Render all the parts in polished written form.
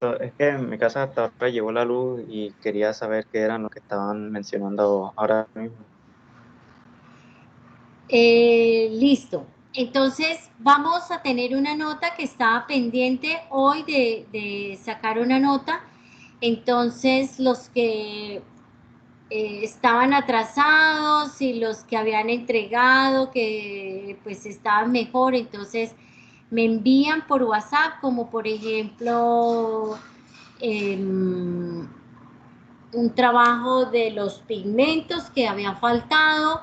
Es que en mi casa hasta ahora llegó la luz y quería saber qué eran lo que estaban mencionando ahora mismo. Listo. Entonces vamos a tener una nota que estaba pendiente hoy de sacar una nota. Entonces los que estaban atrasados y los que habían entregado, que pues estaban mejor, entonces me envían por WhatsApp, como por ejemplo un trabajo de los pigmentos que había faltado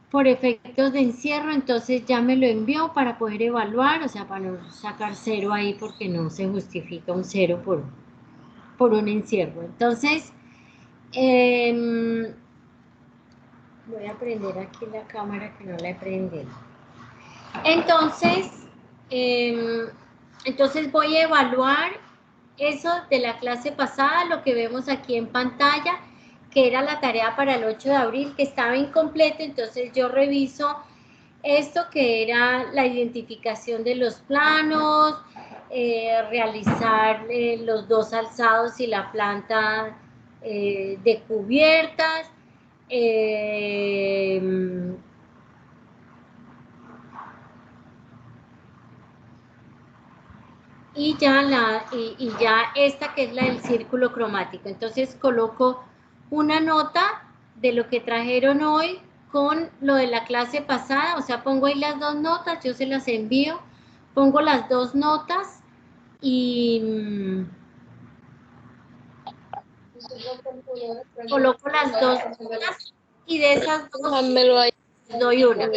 por efectos de encierro, entonces ya me lo envió para poder evaluar, o sea, para no sacar cero ahí porque no se justifica un cero por un encierro. Entonces, voy a prender aquí la cámara que no la he prendido. Entonces, entonces voy a evaluar eso de la clase pasada, lo que vemos aquí en pantalla, que era la tarea para el 8 de abril, que estaba incompleto, entonces yo reviso esto que era la identificación de los planos, realizar los dos alzados y la planta de cubiertas, y ya esta que es la del círculo cromático. Entonces coloco una nota de lo que trajeron hoy con lo de la clase pasada, o sea, pongo ahí las dos notas, yo se las envío, pongo las dos notas y coloco las dos notas y de esas dos Déjamelo ahí. doy una.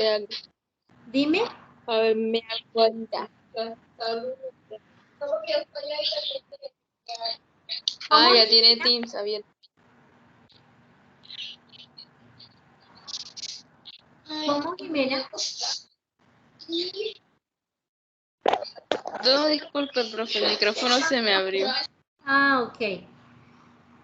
Dime. A verme algo allá. Ah, ya tiene Teams abierto. ¿Cómo, Jimena? No, disculpe, profe, el micrófono se me abrió. Ah, ok.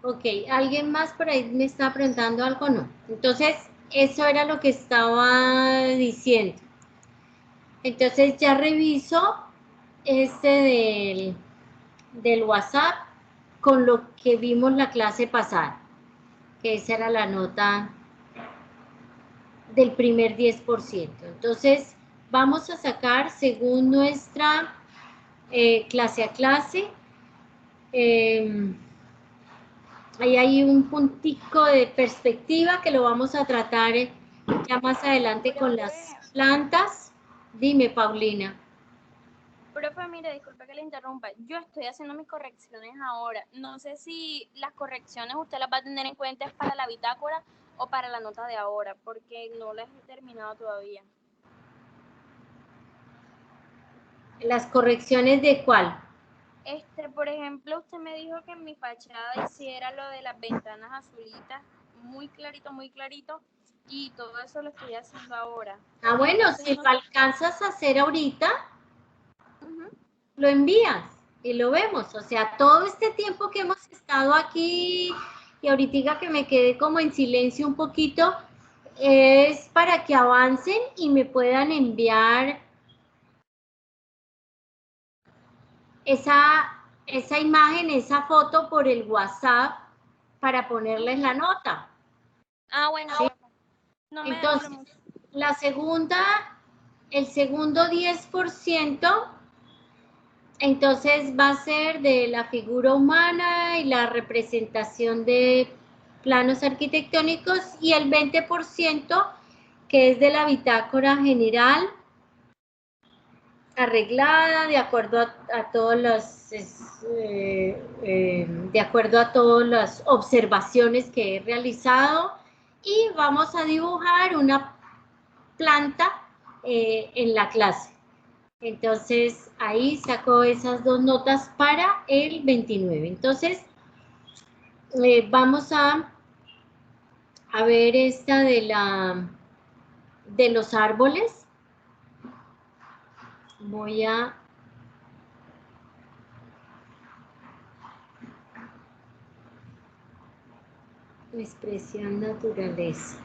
Ok, ¿alguien más por ahí me está preguntando algo? No. Entonces, eso era lo que estaba diciendo. Entonces, ya reviso este del WhatsApp con lo que vimos la clase pasada, que esa era la nota del primer 10%. Entonces, vamos a sacar según nuestra clase a clase. Ahí hay un puntico de perspectiva que lo vamos a tratar ya más adelante con las plantas. Dime, Paulina. Profe, mire, disculpe que le interrumpa. Yo estoy haciendo mis correcciones ahora. No sé si las correcciones usted las va a tener en cuenta es para la bitácora o para la nota de ahora, porque no las he terminado todavía. ¿Las correcciones de cuál? Por ejemplo, usted me dijo que en mi fachada hiciera lo de las ventanas azulitas, muy clarito, y todo eso lo estoy haciendo ahora. Ah, bueno, Entonces, si no lo alcanzas a hacer ahorita, uh-huh. lo envías y lo vemos. O sea, todo este tiempo que hemos estado aquí y ahorita que me quedé como en silencio un poquito, es para que avancen y me puedan enviar esa imagen, esa foto por el WhatsApp para ponerles la nota. Ah, bueno, ¿Sí? no me demoro Entonces, mucho. la segunda, el segundo 10%, entonces va a ser de la figura humana y la representación de planos arquitectónicos, y el 20% que es de la bitácora general, arreglada de acuerdo a todos los de acuerdo a todas las observaciones que he realizado, y vamos a dibujar una planta en la clase. Entonces ahí saco esas dos notas para el 29. Entonces vamos a ver esta de los árboles. Voy a expresión naturaleza.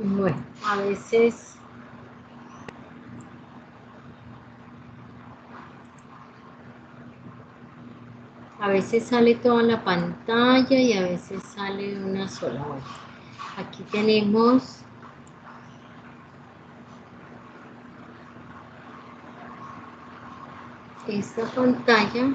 Bueno, a veces sale toda la pantalla y a veces sale una sola. Bueno, aquí tenemos esta pantalla.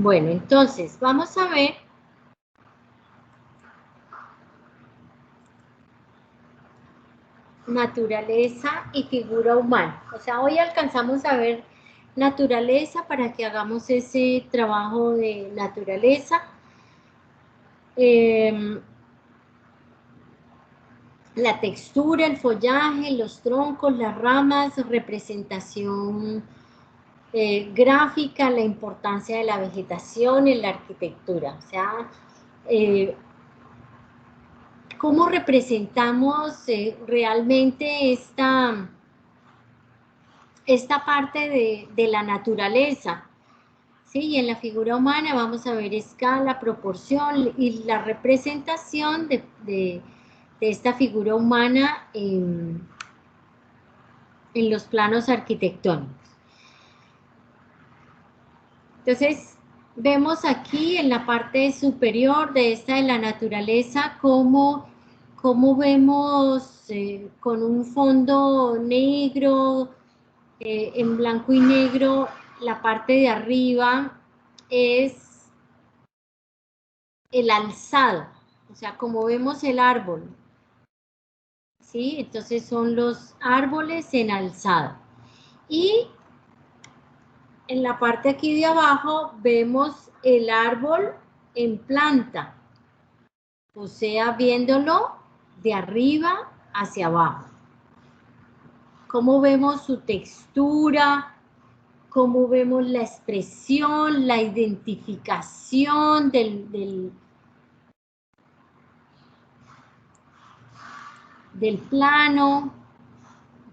Bueno, entonces vamos a ver naturaleza y figura humana. O sea, hoy alcanzamos a ver naturaleza para que hagamos ese trabajo de naturaleza. La textura, el follaje, los troncos, las ramas, representación gráfica, la importancia de la vegetación en la arquitectura. O sea, cómo representamos realmente esta parte de la naturaleza. ¿Sí? Y en la figura humana vamos a ver escala, proporción y la representación de esta figura humana en los planos arquitectónicos. Entonces, vemos aquí en la parte superior de esta de la naturaleza cómo vemos con un fondo negro, en blanco y negro, la parte de arriba es el alzado, o sea, como vemos el árbol, ¿sí? Entonces son los árboles en alzado. Y en la parte aquí de abajo vemos el árbol en planta, o sea, viéndolo de arriba hacia abajo. Cómo vemos su textura, cómo vemos la expresión, la identificación del plano.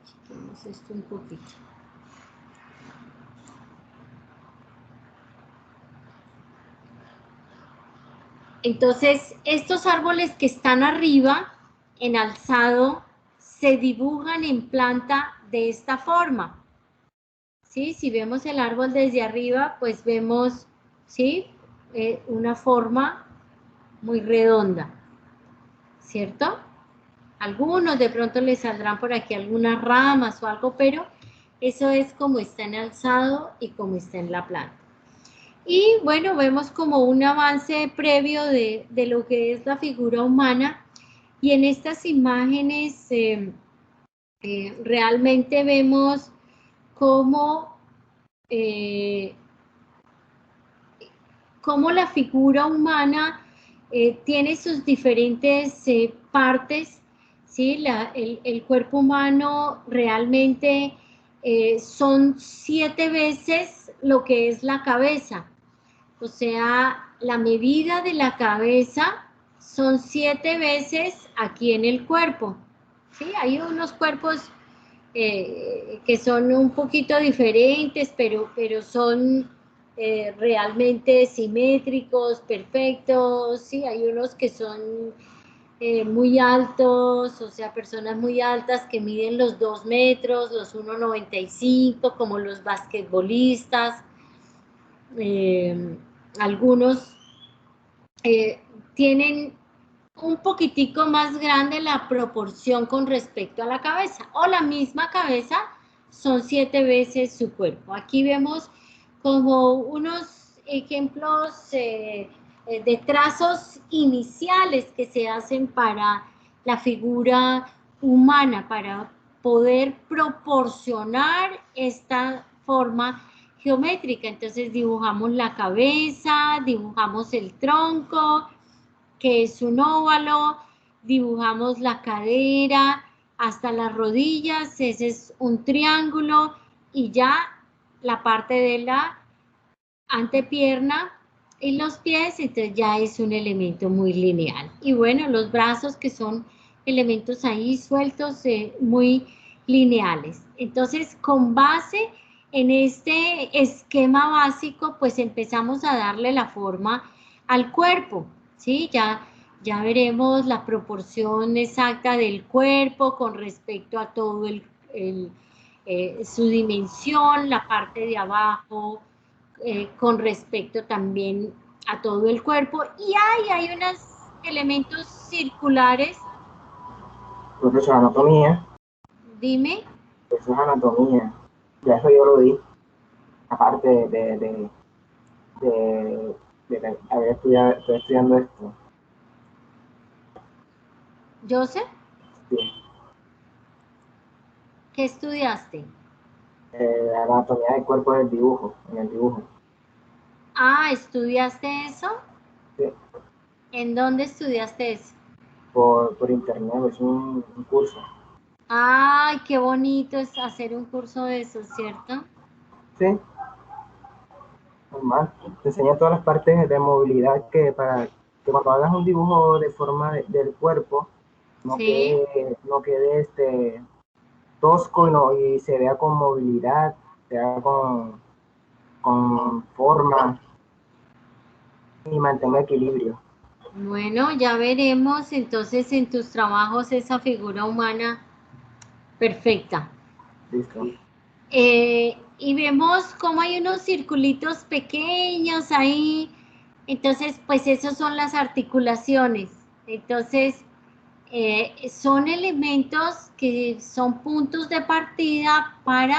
Chequemos esto un poquito. Entonces, estos árboles que están arriba, en alzado, se dibujan en planta de esta forma. ¿Sí? Si vemos el árbol desde arriba, pues vemos, ¿sí? Una forma muy redonda, ¿cierto? Algunos de pronto les saldrán por aquí algunas ramas o algo, pero eso es como está en alzado y como está en la planta. Y bueno, vemos como un avance previo de lo que es la figura humana, y en estas imágenes realmente vemos cómo la figura humana tiene sus diferentes partes, ¿sí? El cuerpo humano realmente son 7 veces lo que es la cabeza. O sea, la medida de la cabeza son 7 veces aquí en el cuerpo. ¿Sí? Hay unos cuerpos que son un poquito diferentes, pero son realmente simétricos, perfectos. Sí, hay unos que son muy altos, o sea, personas muy altas que miden los 2 metros, los 1,95, como los basquetbolistas. Algunos tienen un poquitico más grande la proporción con respecto a la cabeza, o la misma cabeza son 7 veces su cuerpo. Aquí vemos como unos ejemplos de trazos iniciales que se hacen para la figura humana, para poder proporcionar esta forma geométrica. Entonces dibujamos la cabeza, dibujamos el tronco, que es un óvalo, dibujamos la cadera hasta las rodillas, ese es un triángulo, y ya la parte de la antepierna y los pies, entonces ya es un elemento muy lineal. Y bueno, los brazos, que son elementos ahí sueltos, muy lineales. Entonces, con base en este esquema básico, pues empezamos a darle la forma al cuerpo, ¿sí? Ya veremos la proporción exacta del cuerpo con respecto a todo su dimensión, la parte de abajo, con respecto también a todo el cuerpo. Y hay unos elementos circulares. Pues eso es anatomía. Dime. Eso es anatomía. Ya eso yo lo di. Aparte de haber estudiado, estoy estudiando esto. ¿Joseph? Sí. ¿Qué estudiaste? La anatomía del cuerpo del dibujo, en el dibujo. Ah, ¿estudiaste eso? Sí. ¿En dónde estudiaste eso? Por internet, es un curso. Ay, qué bonito es hacer un curso de eso, ¿cierto? Sí. Normal. Te enseña todas las partes de movilidad que para que cuando hagas un dibujo de forma del cuerpo no Sí. quede tosco y se vea con movilidad, se vea con forma y mantenga equilibrio. Bueno, ya veremos entonces en tus trabajos esa figura humana perfecta. Listo. Y vemos cómo hay unos circulitos pequeños ahí. Entonces, pues esos son las articulaciones. Entonces, son elementos que son puntos de partida para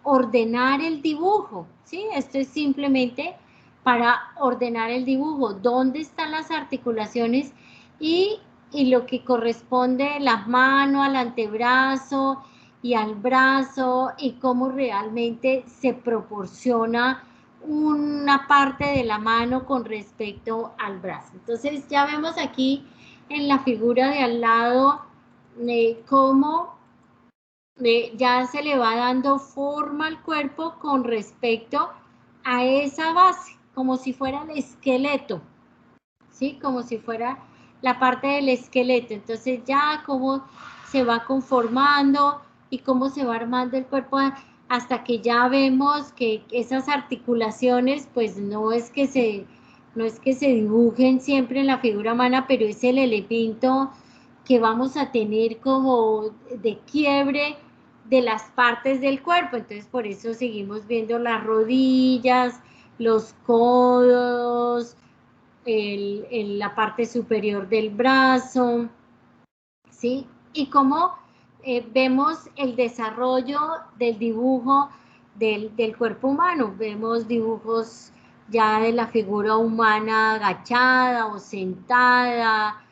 ordenar el dibujo, ¿sí? Esto es simplemente para ordenar el dibujo, dónde están las articulaciones y lo que corresponde la mano al antebrazo y al brazo y cómo realmente se proporciona una parte de la mano con respecto al brazo. Entonces ya vemos aquí en la figura de al lado cómo ya se le va dando forma al cuerpo con respecto a esa base, como si fuera el esqueleto, ¿sí? Como si fuera la parte del esqueleto. Entonces ya cómo se va conformando y cómo se va armando el cuerpo hasta que ya vemos que esas articulaciones, pues no es que se dibujen siempre en la figura humana, pero es el elemento que vamos a tener como de quiebre de las partes del cuerpo. Entonces por eso seguimos viendo las rodillas, los codos, la parte superior del brazo, ¿sí? Y cómo vemos el desarrollo del dibujo del cuerpo humano. Vemos dibujos ya de la figura humana agachada o sentada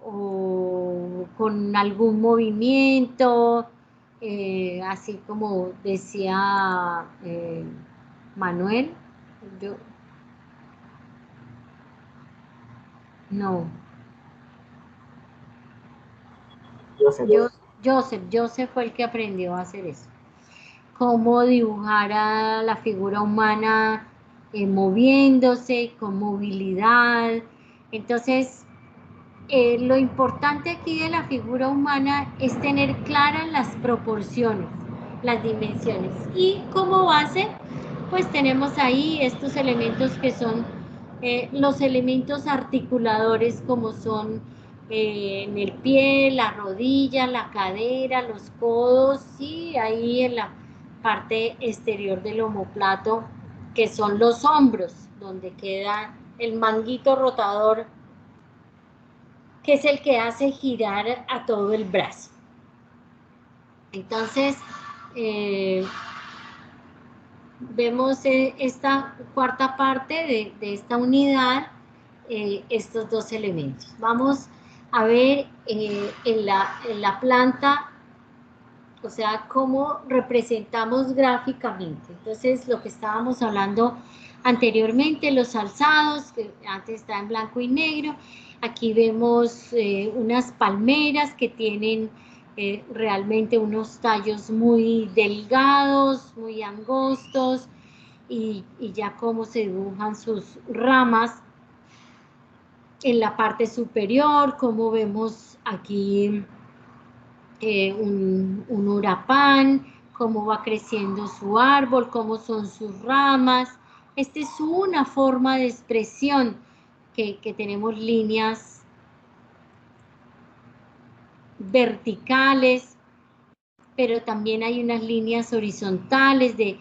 o con algún movimiento, así como decía Manuel. No. Joseph fue el que aprendió a hacer eso. Cómo dibujar a la figura humana moviéndose, con movilidad. Entonces, lo importante aquí de la figura humana es tener claras las proporciones, las dimensiones. Y como base, pues tenemos ahí estos elementos que son los elementos articuladores, como son en el pie, la rodilla, la cadera, los codos y ahí en la parte exterior del omóplato, que son los hombros, donde queda el manguito rotador, que es el que hace girar a todo el brazo. Entonces, vemos esta cuarta parte de esta unidad, estos dos elementos. Vamos a ver en la planta, o sea, cómo representamos gráficamente. Entonces, lo que estábamos hablando anteriormente, los alzados, que antes está en blanco y negro. Aquí vemos unas palmeras que tienen realmente unos tallos muy delgados, muy angostos, y ya cómo se dibujan sus ramas en la parte superior, como vemos aquí un hurapán, cómo va creciendo su árbol, cómo son sus ramas. Esta es una forma de expresión que tenemos líneas verticales, pero también hay unas líneas horizontales de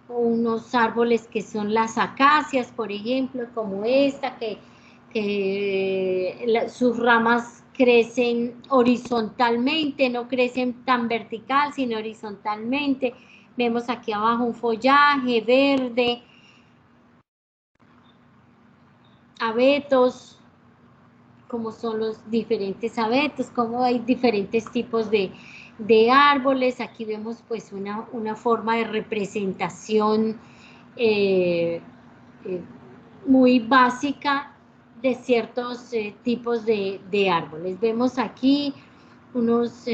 unos árboles que son las acacias, por ejemplo, como esta, que sus ramas crecen horizontalmente, no crecen tan vertical, sino horizontalmente. Vemos aquí abajo un follaje verde, abetos, como son los diferentes abetos, como hay diferentes tipos de árboles. Aquí vemos pues una forma de representación muy básica de ciertos tipos de árboles. Vemos aquí unos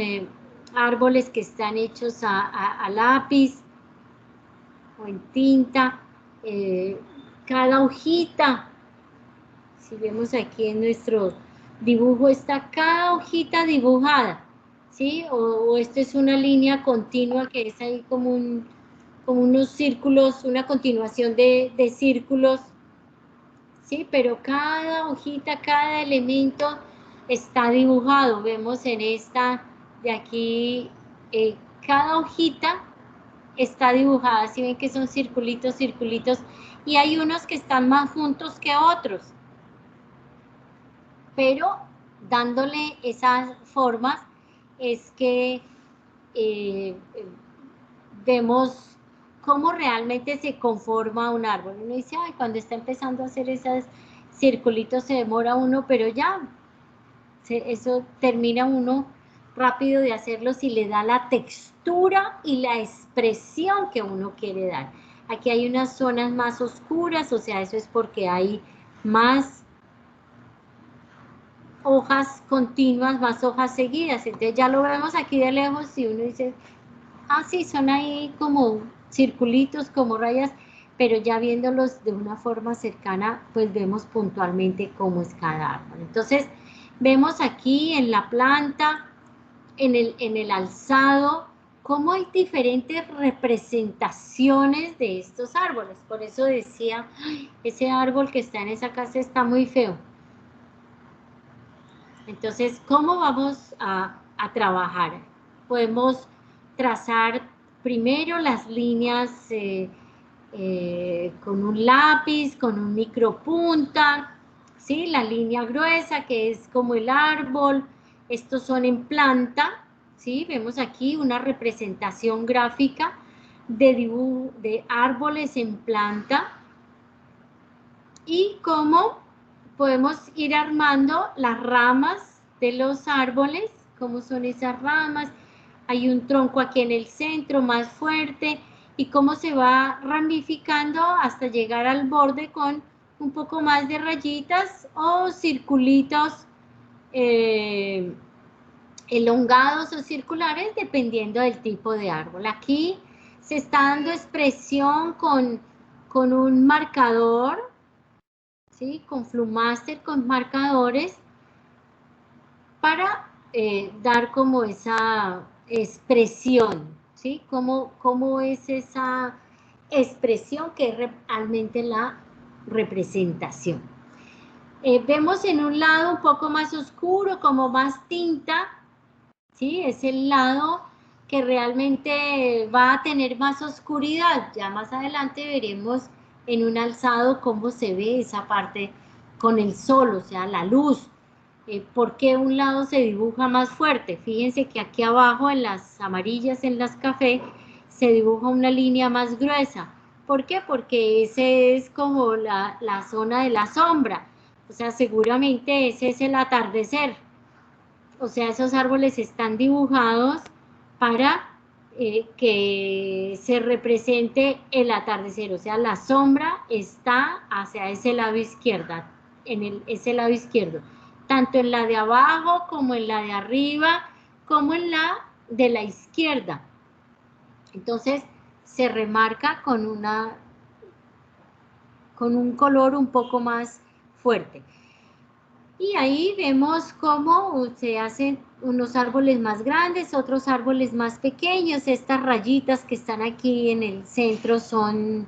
árboles que están hechos a lápiz o en tinta. Cada hojita, si vemos aquí en nuestro dibujo, está cada hojita dibujada, ¿sí? O esto es una línea continua que es ahí como unos círculos, una continuación de círculos, ¿sí? Pero cada hojita, cada elemento está dibujado. Vemos en esta de aquí, cada hojita está dibujada. ¿Sí ven que son circulitos, circulitos? Y hay unos que están más juntos que otros. Pero dándole esas formas es que vemos cómo realmente se conforma un árbol. Uno dice, ay, cuando está empezando a hacer esos circulitos se demora uno, pero ya, eso termina uno rápido de hacerlo si le da la textura y la expresión que uno quiere dar. Aquí hay unas zonas más oscuras, o sea, eso es porque hay más hojas continuas, más hojas seguidas. Entonces ya lo vemos aquí de lejos y uno dice, ah, sí, son ahí como circulitos, como rayas, pero ya viéndolos de una forma cercana, pues vemos puntualmente cómo es cada árbol. Entonces, vemos aquí en la planta, en el alzado, cómo hay diferentes representaciones de estos árboles. Por eso decía, ay, ese árbol que está en esa casa está muy feo. Entonces, ¿cómo vamos a trabajar? Podemos trazar primero las líneas con un lápiz, con un micropunta, ¿sí? La línea gruesa que es como el árbol. Estos son en planta, ¿sí? Vemos aquí una representación gráfica de árboles en planta y cómo podemos ir armando las ramas de los árboles, cómo son esas ramas. Hay un tronco aquí en el centro más fuerte y cómo se va ramificando hasta llegar al borde con un poco más de rayitas o circulitos elongados o circulares dependiendo del tipo de árbol. Aquí se está dando expresión con un marcador, ¿sí? Con Flumastер, con marcadores, para dar como esa expresión, ¿sí? ¿Cómo es esa expresión que es realmente la representación? Vemos en un lado un poco más oscuro, como más tinta, ¿sí? Es el lado que realmente va a tener más oscuridad. Ya más adelante veremos en un alzado cómo se ve esa parte con el sol, o sea, la luz. ¿Por qué un lado se dibuja más fuerte? Fíjense que aquí abajo en las amarillas, en las café, se dibuja una línea más gruesa. ¿Por qué? Porque ese es como la zona de la sombra. O sea, seguramente ese es el atardecer. O sea, esos árboles están dibujados para que se represente el atardecer. O sea, la sombra está hacia ese lado izquierdo, ese lado izquierdo. Tanto en la de abajo, como en la de arriba, como en la de la izquierda. Entonces, se remarca con un color un poco más fuerte. Y ahí vemos cómo se hacen unos árboles más grandes, otros árboles más pequeños. Estas rayitas que están aquí en el centro son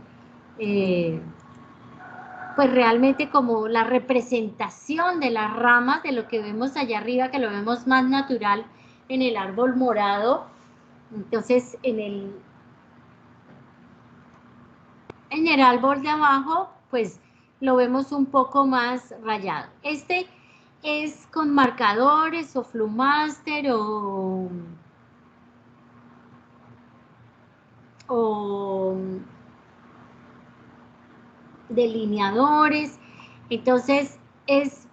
pues realmente como la representación de las ramas de lo que vemos allá arriba, que lo vemos más natural en el árbol morado. Entonces en el árbol de abajo pues lo vemos un poco más rayado. Este es con marcadores o Flumasters o delineadores. Entonces es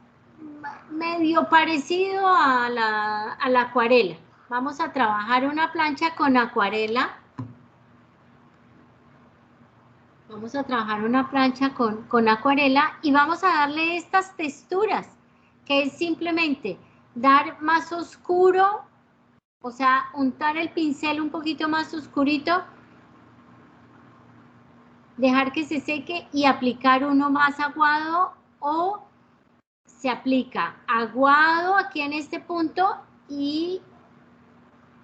medio parecido a la acuarela. Vamos a trabajar una plancha con acuarela. Vamos a trabajar una plancha con acuarela y vamos a darle estas texturas, que es simplemente dar más oscuro, o sea, untar el pincel un poquito más oscurito, dejar que se seque y aplicar uno más aguado, o se aplica aguado aquí en este punto y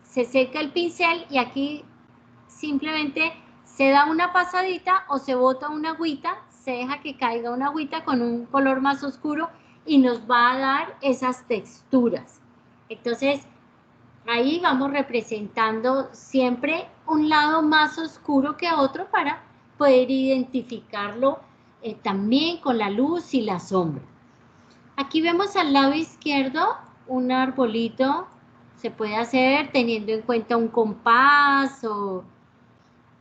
se seca el pincel y aquí simplemente se da una pasadita o se bota una agüita, se deja que caiga una agüita con un color más oscuro y nos va a dar esas texturas. Entonces, ahí vamos representando siempre un lado más oscuro que otro para poder identificarlo también con la luz y la sombra. Aquí vemos al lado izquierdo un arbolito, se puede hacer teniendo en cuenta un compás o,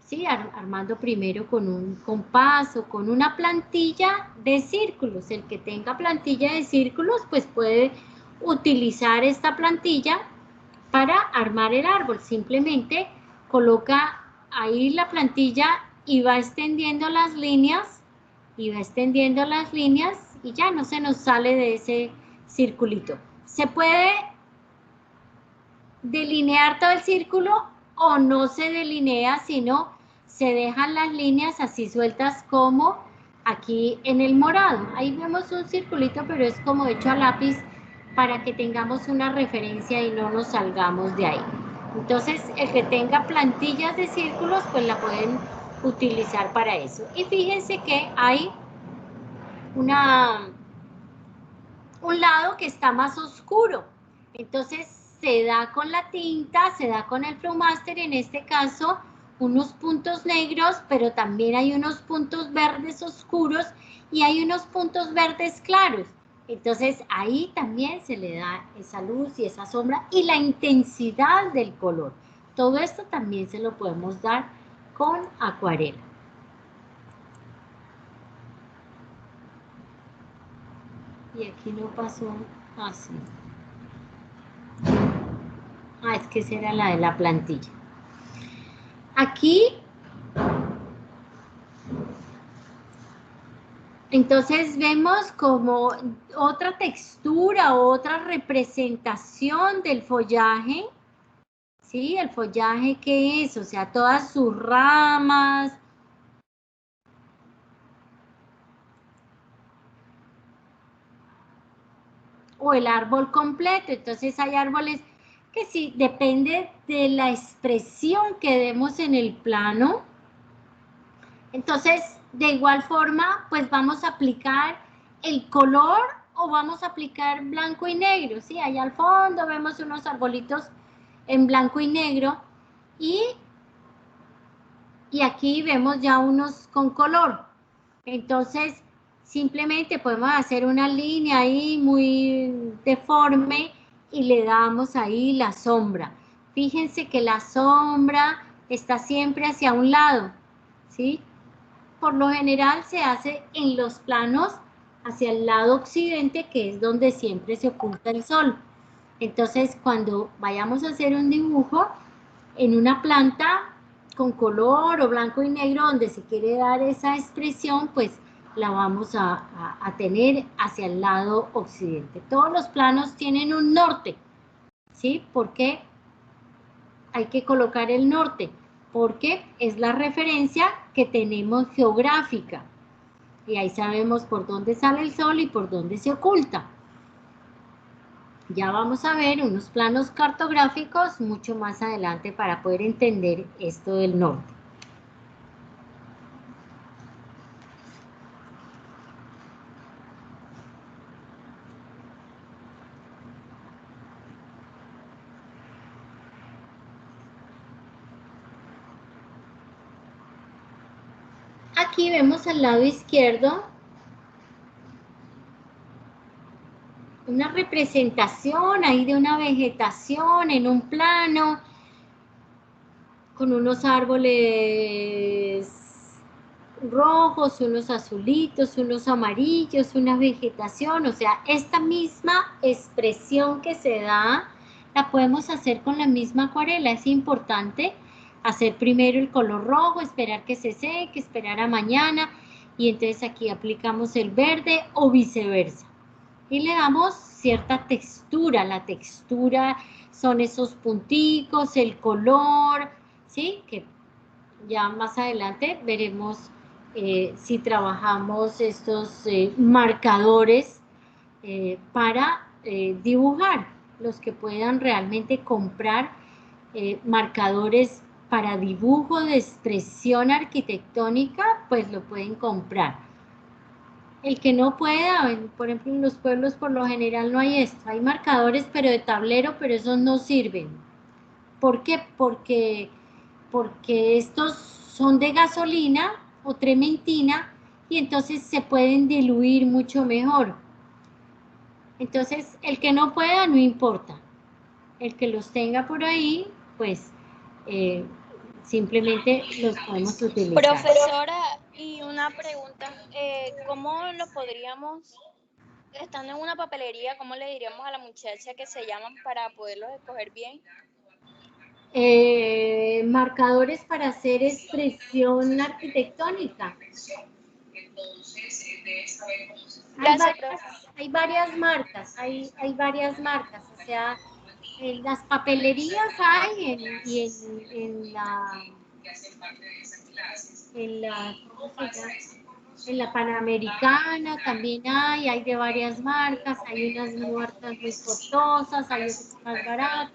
sí, armando primero con un compás o con una plantilla de círculos. El que tenga plantilla de círculos, pues puede utilizar esta plantilla para armar el árbol. Simplemente coloca ahí la plantilla y va extendiendo las líneas, y va extendiendo las líneas, y ya no se nos sale de ese circulito. Se puede delinear todo el círculo o no se delinea, sino se dejan las líneas así sueltas como aquí en el morado. Ahí vemos un circulito, pero es como hecho a lápiz para que tengamos una referencia y no nos salgamos de ahí. Entonces, el que tenga plantillas de círculos, pues la pueden utilizar para eso. Y fíjense que hay un lado que está más oscuro. Entonces, se da con la tinta, se da con el Flowmaster, en este caso, unos puntos negros, pero también hay unos puntos verdes oscuros y hay unos puntos verdes claros. Entonces, ahí también se le da esa luz y esa sombra y la intensidad del color. Todo esto también se lo podemos dar con acuarela. Y aquí no pasó así. Es que esa era la de la plantilla. Aquí, entonces vemos como otra textura, otra representación del follaje. ¿Sí? El follaje, ¿qué es? O sea, todas sus ramas. O el árbol completo. Entonces hay árboles que sí, depende de la expresión que demos en el plano. Entonces, de igual forma, pues vamos a aplicar el color o vamos a aplicar blanco y negro. Sí, allá al fondo vemos unos arbolitos en blanco y negro y aquí vemos ya unos con color. Entonces, simplemente podemos hacer una línea ahí muy deforme y le damos ahí la sombra. Fíjense que la sombra está siempre hacia un lado, ¿sí? Por lo general se hace en los planos hacia el lado occidente, que es donde siempre se oculta el sol. Entonces, cuando vayamos a hacer un dibujo en una planta con color o blanco y negro, donde se quiere dar esa expresión, pues la vamos a tener hacia el lado occidente. Todos los planos tienen un norte, ¿sí? ¿Por qué hay que colocar el norte? Porque es la referencia que tenemos geográfica. Y ahí sabemos por dónde sale el sol y por dónde se oculta. Ya vamos a ver unos planos cartográficos mucho más adelante para poder entender esto del norte. Aquí vemos al lado izquierdo una representación ahí de una vegetación en un plano con unos árboles rojos, unos azulitos, unos amarillos, una vegetación, o sea, esta misma expresión que se da la podemos hacer con la misma acuarela. Es importante hacer primero el color rojo, esperar que se seque, esperar a mañana, y entonces aquí aplicamos el verde o viceversa. Y le damos cierta textura. La textura son esos punticos, el color, ¿sí? Que ya más adelante veremos si trabajamos estos marcadores para dibujar. Los que puedan realmente comprar marcadores para dibujo de expresión arquitectónica, pues lo pueden comprar. El que no pueda, por ejemplo, en los pueblos por lo general no hay esto. Hay marcadores, pero de tablero, pero esos no sirven. ¿Por qué? Porque estos son de gasolina o trementina y entonces se pueden diluir mucho mejor. Entonces, el que no pueda, no importa. El que los tenga por ahí, pues simplemente los podemos utilizar. Profesora, y una pregunta, ¿cómo lo podríamos, estando en una papelería, cómo le diríamos a la muchacha que se llaman para poderlos escoger bien? Marcadores para hacer expresión arquitectónica. Hay varias marcas, o sea, en las papelerías hay en la Panamericana también hay de varias marcas, hay unas marcas muy costosas, hay otras más baratas.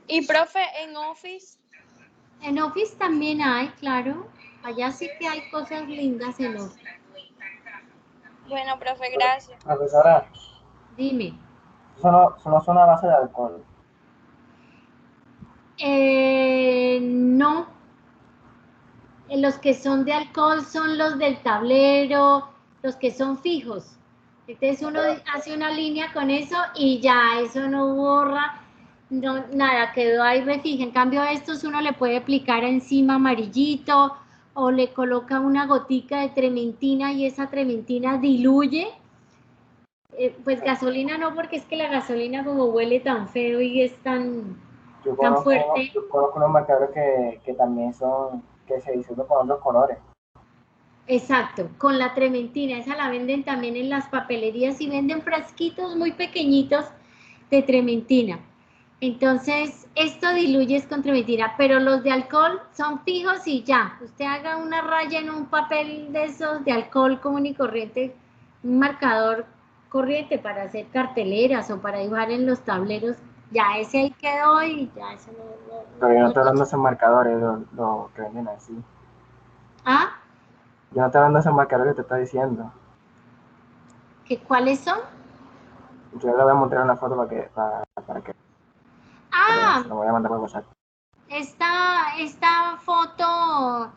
Y profe, en Office. En Office también hay, claro. Allá sí que hay cosas lindas en Office. Bueno, profe, gracias. Profesora, Dime. eso no son a base de alcohol. No. Los que son de alcohol son los del tablero, los que son fijos. Entonces uno hace una línea con eso y ya, eso no borra, no, nada, quedó ahí refija. En cambio a estos uno le puede aplicar encima amarillito o le coloca una gotica de trementina y esa trementina diluye. Pues gasolina no, porque es que la gasolina como huele tan feo y es tan fuerte. Yo conozco unos marcadores que también son, que se disuelven con otros colores. Exacto, con la trementina, esa la venden también en las papelerías y venden frasquitos muy pequeñitos de trementina. Entonces, esto diluyes con trementina, pero los de alcohol son fijos y ya. Usted haga una raya en un papel de esos de alcohol común y corriente, un marcador corriente para hacer carteleras o para dibujar en los tableros, ya ese ahí quedó y ya eso no. Pero yo no estoy hablando de esos marcadores, lo que venden así. ¿Ah? Yo no estoy hablando de esos marcadores que te estoy diciendo. ¿Cuáles son? Yo le voy a mostrar una foto para que se lo voy a mandar por WhatsApp. Esta foto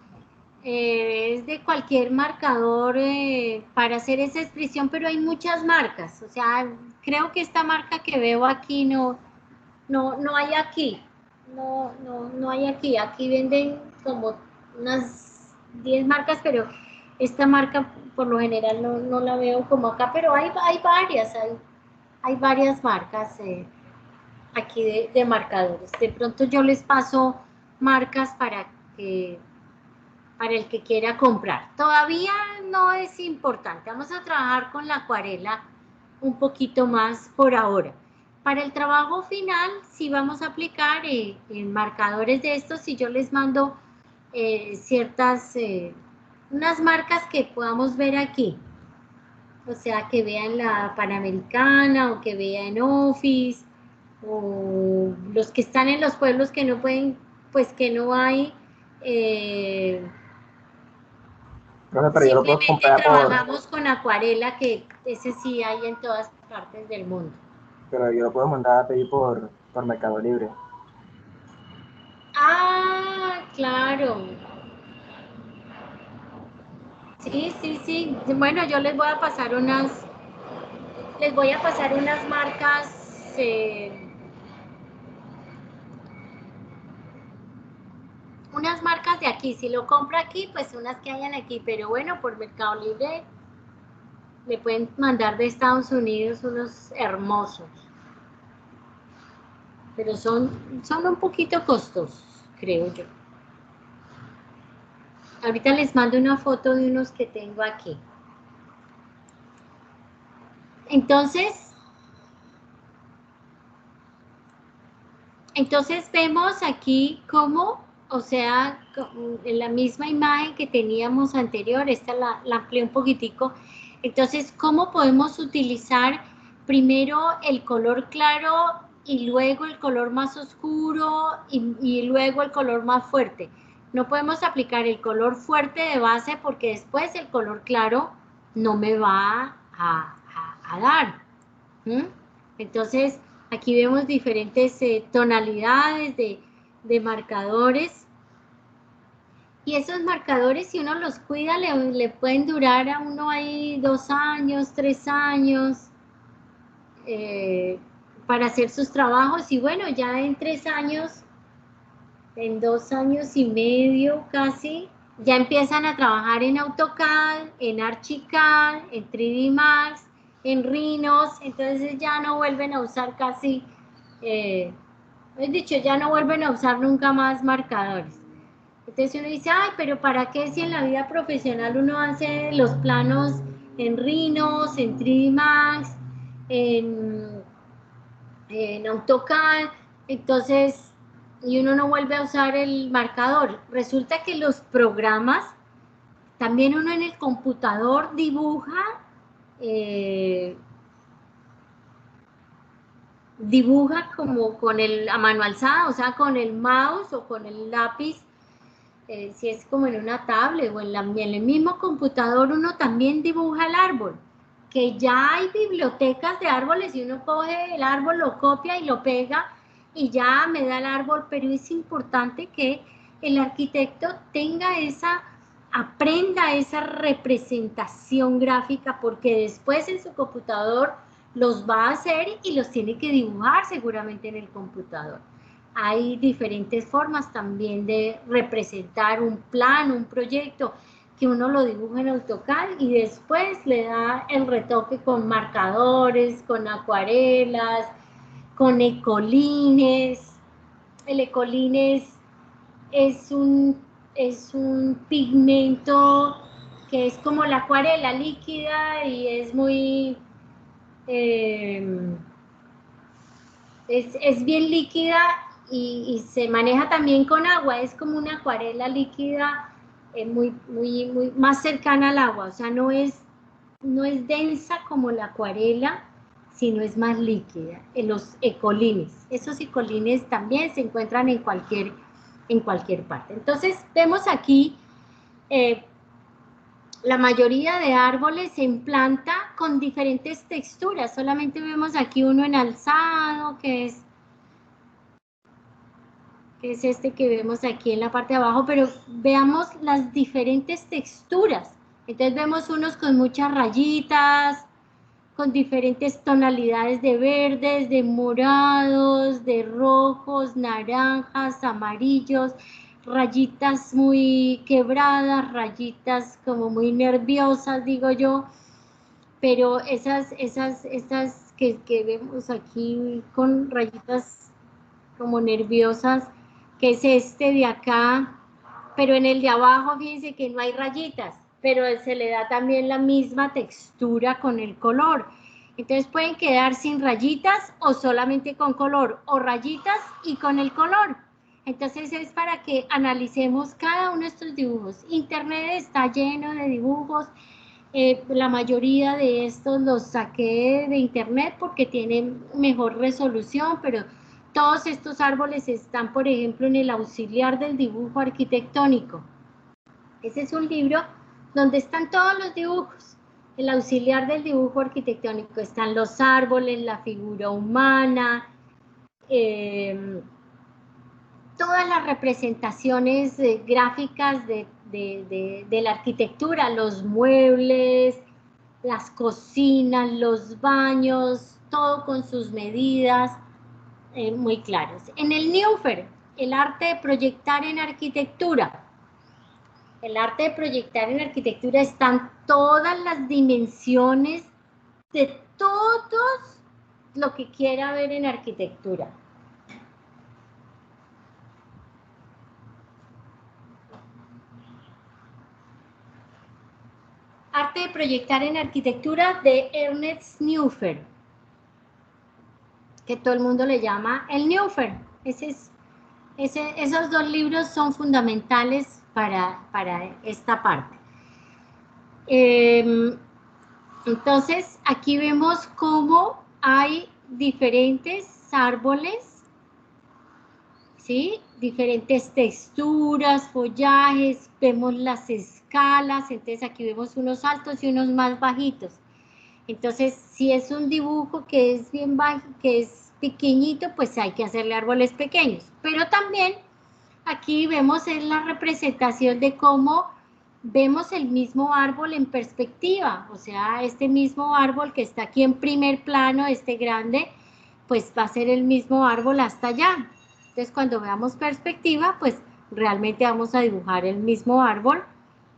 es de cualquier marcador para hacer esa expresión, pero hay muchas marcas. O sea, creo que esta marca que veo aquí no hay aquí. No hay aquí. Aquí venden como unas 10 marcas, pero esta marca por lo general no la veo como acá, pero hay varias, hay varias marcas aquí de marcadores. De pronto yo les paso marcas para el que quiera comprar. Todavía no es importante. Vamos a trabajar con la acuarela un poquito más por ahora. Para el trabajo final, sí vamos a aplicar en marcadores de estos y yo les mando ciertas, unas marcas que podamos ver aquí. O sea, que vean la Panamericana o que vean Office o los que están en los pueblos que no pueden, pues que no hay, Profe, pero yo lo puedo simplemente comprar trabajamos con acuarela, que ese sí hay en todas partes del mundo. pero yo lo puedo mandar a pedir por Mercado Libre. Ah, claro. Sí, sí, sí. Bueno, yo les voy a pasar unas marcas, de aquí. Si lo compra aquí, pues unas que hayan aquí, pero bueno, por Mercado Libre me pueden mandar de Estados Unidos unos hermosos, pero son un poquito costosos, creo yo. Ahorita les mando una foto de unos que tengo aquí. Entonces vemos aquí cómo, o sea, en la misma imagen que teníamos anterior, esta la amplié un poquitico. Entonces, ¿cómo podemos utilizar primero el color claro y luego el color más oscuro y luego el color más fuerte? No podemos aplicar el color fuerte de base porque después el color claro no me va a dar. Entonces, aquí vemos diferentes tonalidades de marcadores. Y esos marcadores, si uno los cuida, le pueden durar a uno ahí 2 años, 3 años, para hacer sus trabajos. Y bueno, ya en 3 años, en 2 años y medio casi, ya empiezan a trabajar en AutoCAD, en Archicad, en 3D Max, en Rhinos. Entonces ya no vuelven a usar casi, es dicho, ya no vuelven a usar nunca más marcadores. Entonces uno dice, ay, pero ¿para qué si en la vida profesional uno hace los planos en Rhinos, en 3D Max, en AutoCAD? Entonces, y uno no vuelve a usar el marcador. Resulta que los programas, también uno en el computador dibuja como con a mano alzada, o sea, con el mouse o con el lápiz, si es como en una tablet o en el mismo computador, uno también dibuja el árbol, que ya hay bibliotecas de árboles y uno coge el árbol, lo copia y lo pega y ya me da el árbol, pero es importante que el arquitecto aprenda esa representación gráfica, porque después en su computador los va a hacer y los tiene que dibujar seguramente en el computador. Hay diferentes formas también de representar un plan, un proyecto, que uno lo dibuja en AutoCAD y después le da el retoque con marcadores, con acuarelas, con ecolines. El ecolines es un pigmento que es como la acuarela líquida y es muy... es bien líquida y se maneja también con agua. Es como una acuarela líquida muy más cercana al agua. O sea, no es densa como la acuarela, sino es más líquida. En los ecolines. Esos ecolines también se encuentran en cualquier parte. Entonces, vemos aquí la mayoría de árboles en planta con diferentes texturas. Solamente vemos aquí uno en alzado, que es este que vemos aquí en la parte de abajo, pero veamos las diferentes texturas. Entonces vemos unos con muchas rayitas, con diferentes tonalidades de verdes, de morados, de rojos, naranjas, amarillos, rayitas muy quebradas, rayitas como muy nerviosas, digo yo, pero estas que vemos aquí con rayitas como nerviosas, que es este de acá, pero en el de abajo fíjense que no hay rayitas, pero se le da también la misma textura con el color. Entonces pueden quedar sin rayitas o solamente con color, o rayitas y con el color. Entonces es para que analicemos cada uno de estos dibujos. Internet está lleno de dibujos La mayoría de estos los saqué de internet porque tienen mejor resolución, pero todos estos árboles están, por ejemplo, en el auxiliar del dibujo arquitectónico. Ese es un libro donde están todos los dibujos. El auxiliar del dibujo arquitectónico están los árboles, la figura humana, todas las representaciones gráficas de la arquitectura, los muebles, las cocinas, los baños, todo con sus medidas muy claras. En el Neufer, el arte de proyectar en arquitectura. El arte de proyectar en arquitectura están todas las dimensiones de todos lo que quiera ver en arquitectura. Arte de proyectar en arquitectura de Ernest Neufer, que todo el mundo le llama el Neufer. Esos dos libros son fundamentales para esta parte. Entonces, aquí vemos cómo hay diferentes árboles, ¿sí? Diferentes texturas, follajes, vemos las escalas, entonces aquí vemos unos altos y unos más bajitos. Entonces, si es un dibujo que es bien bajo, que es pequeñito, pues hay que hacerle árboles pequeños. Pero también aquí vemos en la representación de cómo vemos el mismo árbol en perspectiva, o sea, este mismo árbol que está aquí en primer plano, este grande, pues va a ser el mismo árbol hasta allá. Entonces, cuando veamos perspectiva, pues realmente vamos a dibujar el mismo árbol,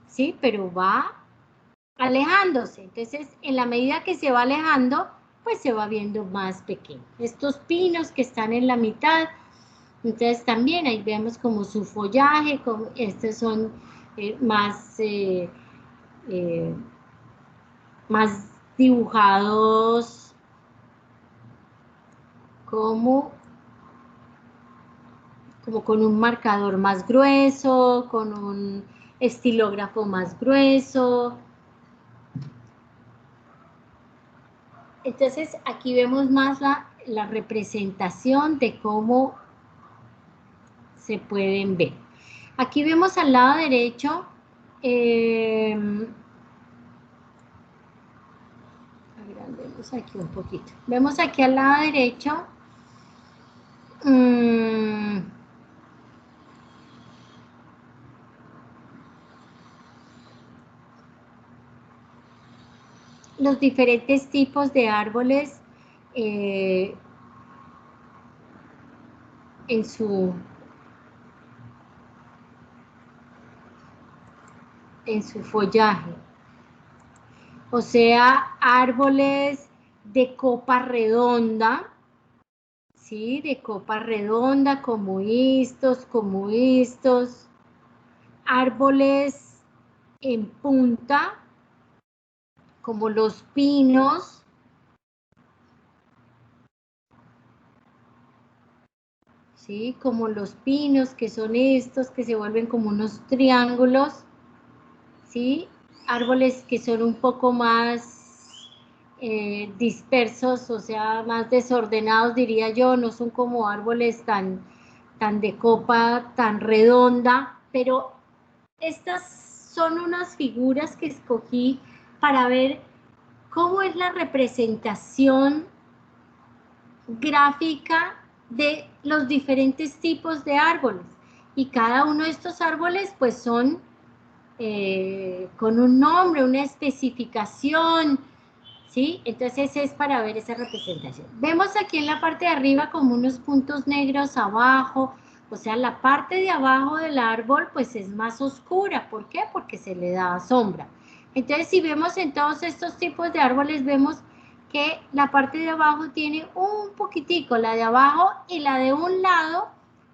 ¿sí? Pero va alejándose. Entonces, en la medida que se va alejando, pues se va viendo más pequeño. Estos pinos que están en la mitad, entonces también ahí vemos como su follaje, como estos son más dibujados como con un marcador más grueso, con un estilógrafo más grueso. Entonces aquí vemos más la representación de cómo se pueden ver. Aquí vemos al lado derecho, agrandemos aquí un poquito. Vemos aquí al lado derecho los diferentes tipos de árboles en su follaje. O sea, árboles de copa redonda, ¿sí? De copa redonda, como estos, árboles en punta, como los pinos, ¿sí? Como los pinos, que son estos, que se vuelven como unos triángulos, ¿sí? Árboles que son un poco más dispersos, o sea, más desordenados, diría yo, no son como árboles tan de copa, tan redonda, pero estas son unas figuras que escogí para ver cómo es la representación gráfica de los diferentes tipos de árboles. Y cada uno de estos árboles pues son con un nombre, una especificación, ¿sí? Entonces es para ver esa representación. Vemos aquí en la parte de arriba como unos puntos negros abajo, o sea, la parte de abajo del árbol pues es más oscura. ¿Por qué? Porque se le da sombra. Entonces, si vemos en todos estos tipos de árboles, vemos que la parte de abajo tiene un poquitico, la de abajo, y la de un lado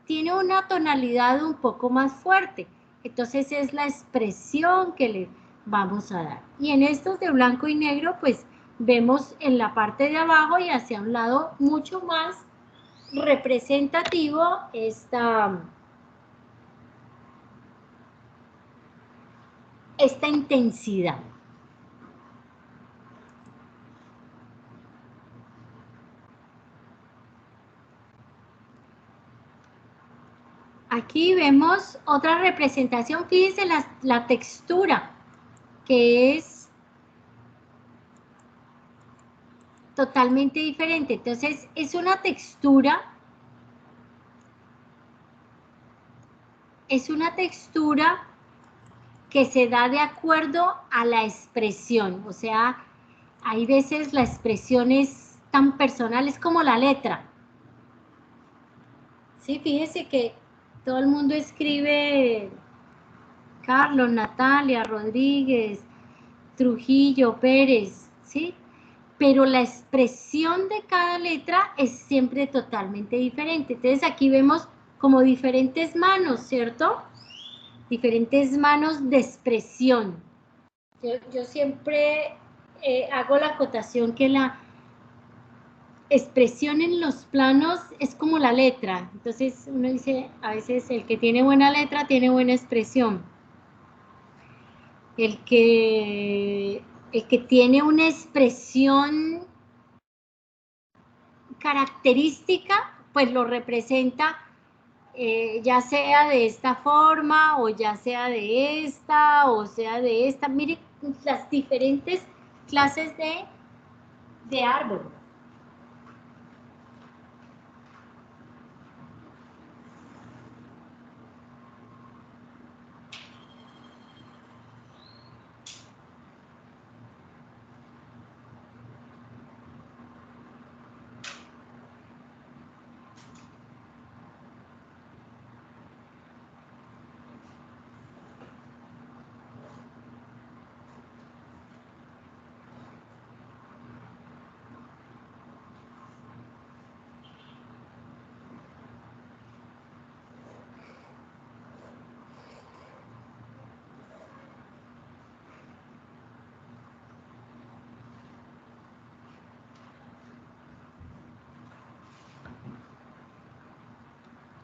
tiene una tonalidad un poco más fuerte. Entonces es la expresión que le vamos a dar. Y en estos de blanco y negro, pues vemos en la parte de abajo y hacia un lado mucho más representativo esta intensidad. Aquí vemos otra representación, fíjense la textura, que es totalmente diferente. Entonces, es una textura que se da de acuerdo a la expresión. O sea, hay veces la expresión es tan personal, es como la letra. Sí, fíjese que todo el mundo escribe Carlos, Natalia, Rodríguez, Trujillo, Pérez, ¿sí? Pero la expresión de cada letra es siempre totalmente diferente. Entonces aquí vemos como diferentes manos, ¿cierto? Diferentes manos de expresión. Yo siempre hago la acotación que la expresión en los planos es como la letra. Entonces uno dice, a veces el que tiene buena letra tiene buena expresión. El que tiene una expresión característica, pues lo representa ya sea de esta forma, o ya sea de esta, o sea de esta. Miren las diferentes clases de árbol.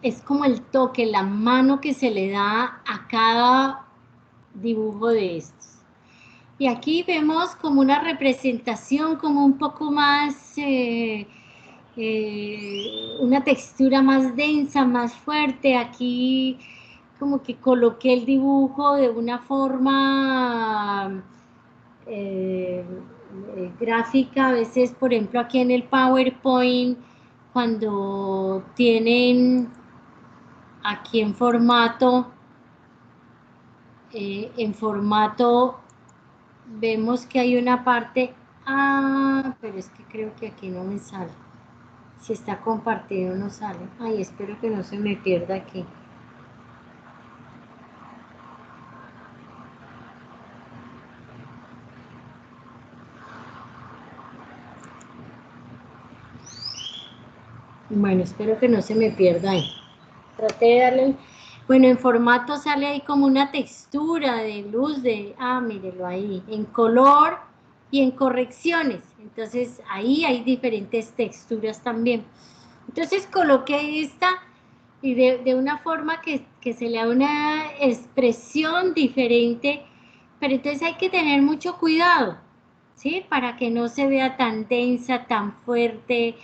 Es como el toque, la mano que se le da a cada dibujo de estos. Y aquí vemos como una representación como un poco más, una textura más densa, más fuerte. Aquí como que coloqué el dibujo de una forma gráfica. A veces, por ejemplo, aquí en el PowerPoint, cuando tienen aquí en formato, vemos que hay una parte, pero es que creo que aquí no me sale. Si está compartido no sale. Ay, espero que no se me pierda aquí. Bueno, espero que no se me pierda ahí. Traté de darle... Bueno, en formato sale ahí como una textura de luz mírelo ahí, en color y en correcciones. Entonces, ahí hay diferentes texturas también. Entonces, coloqué esta y de una forma que se le da una expresión diferente, pero entonces hay que tener mucho cuidado, ¿sí? Para que no se vea tan densa, tan fuerte,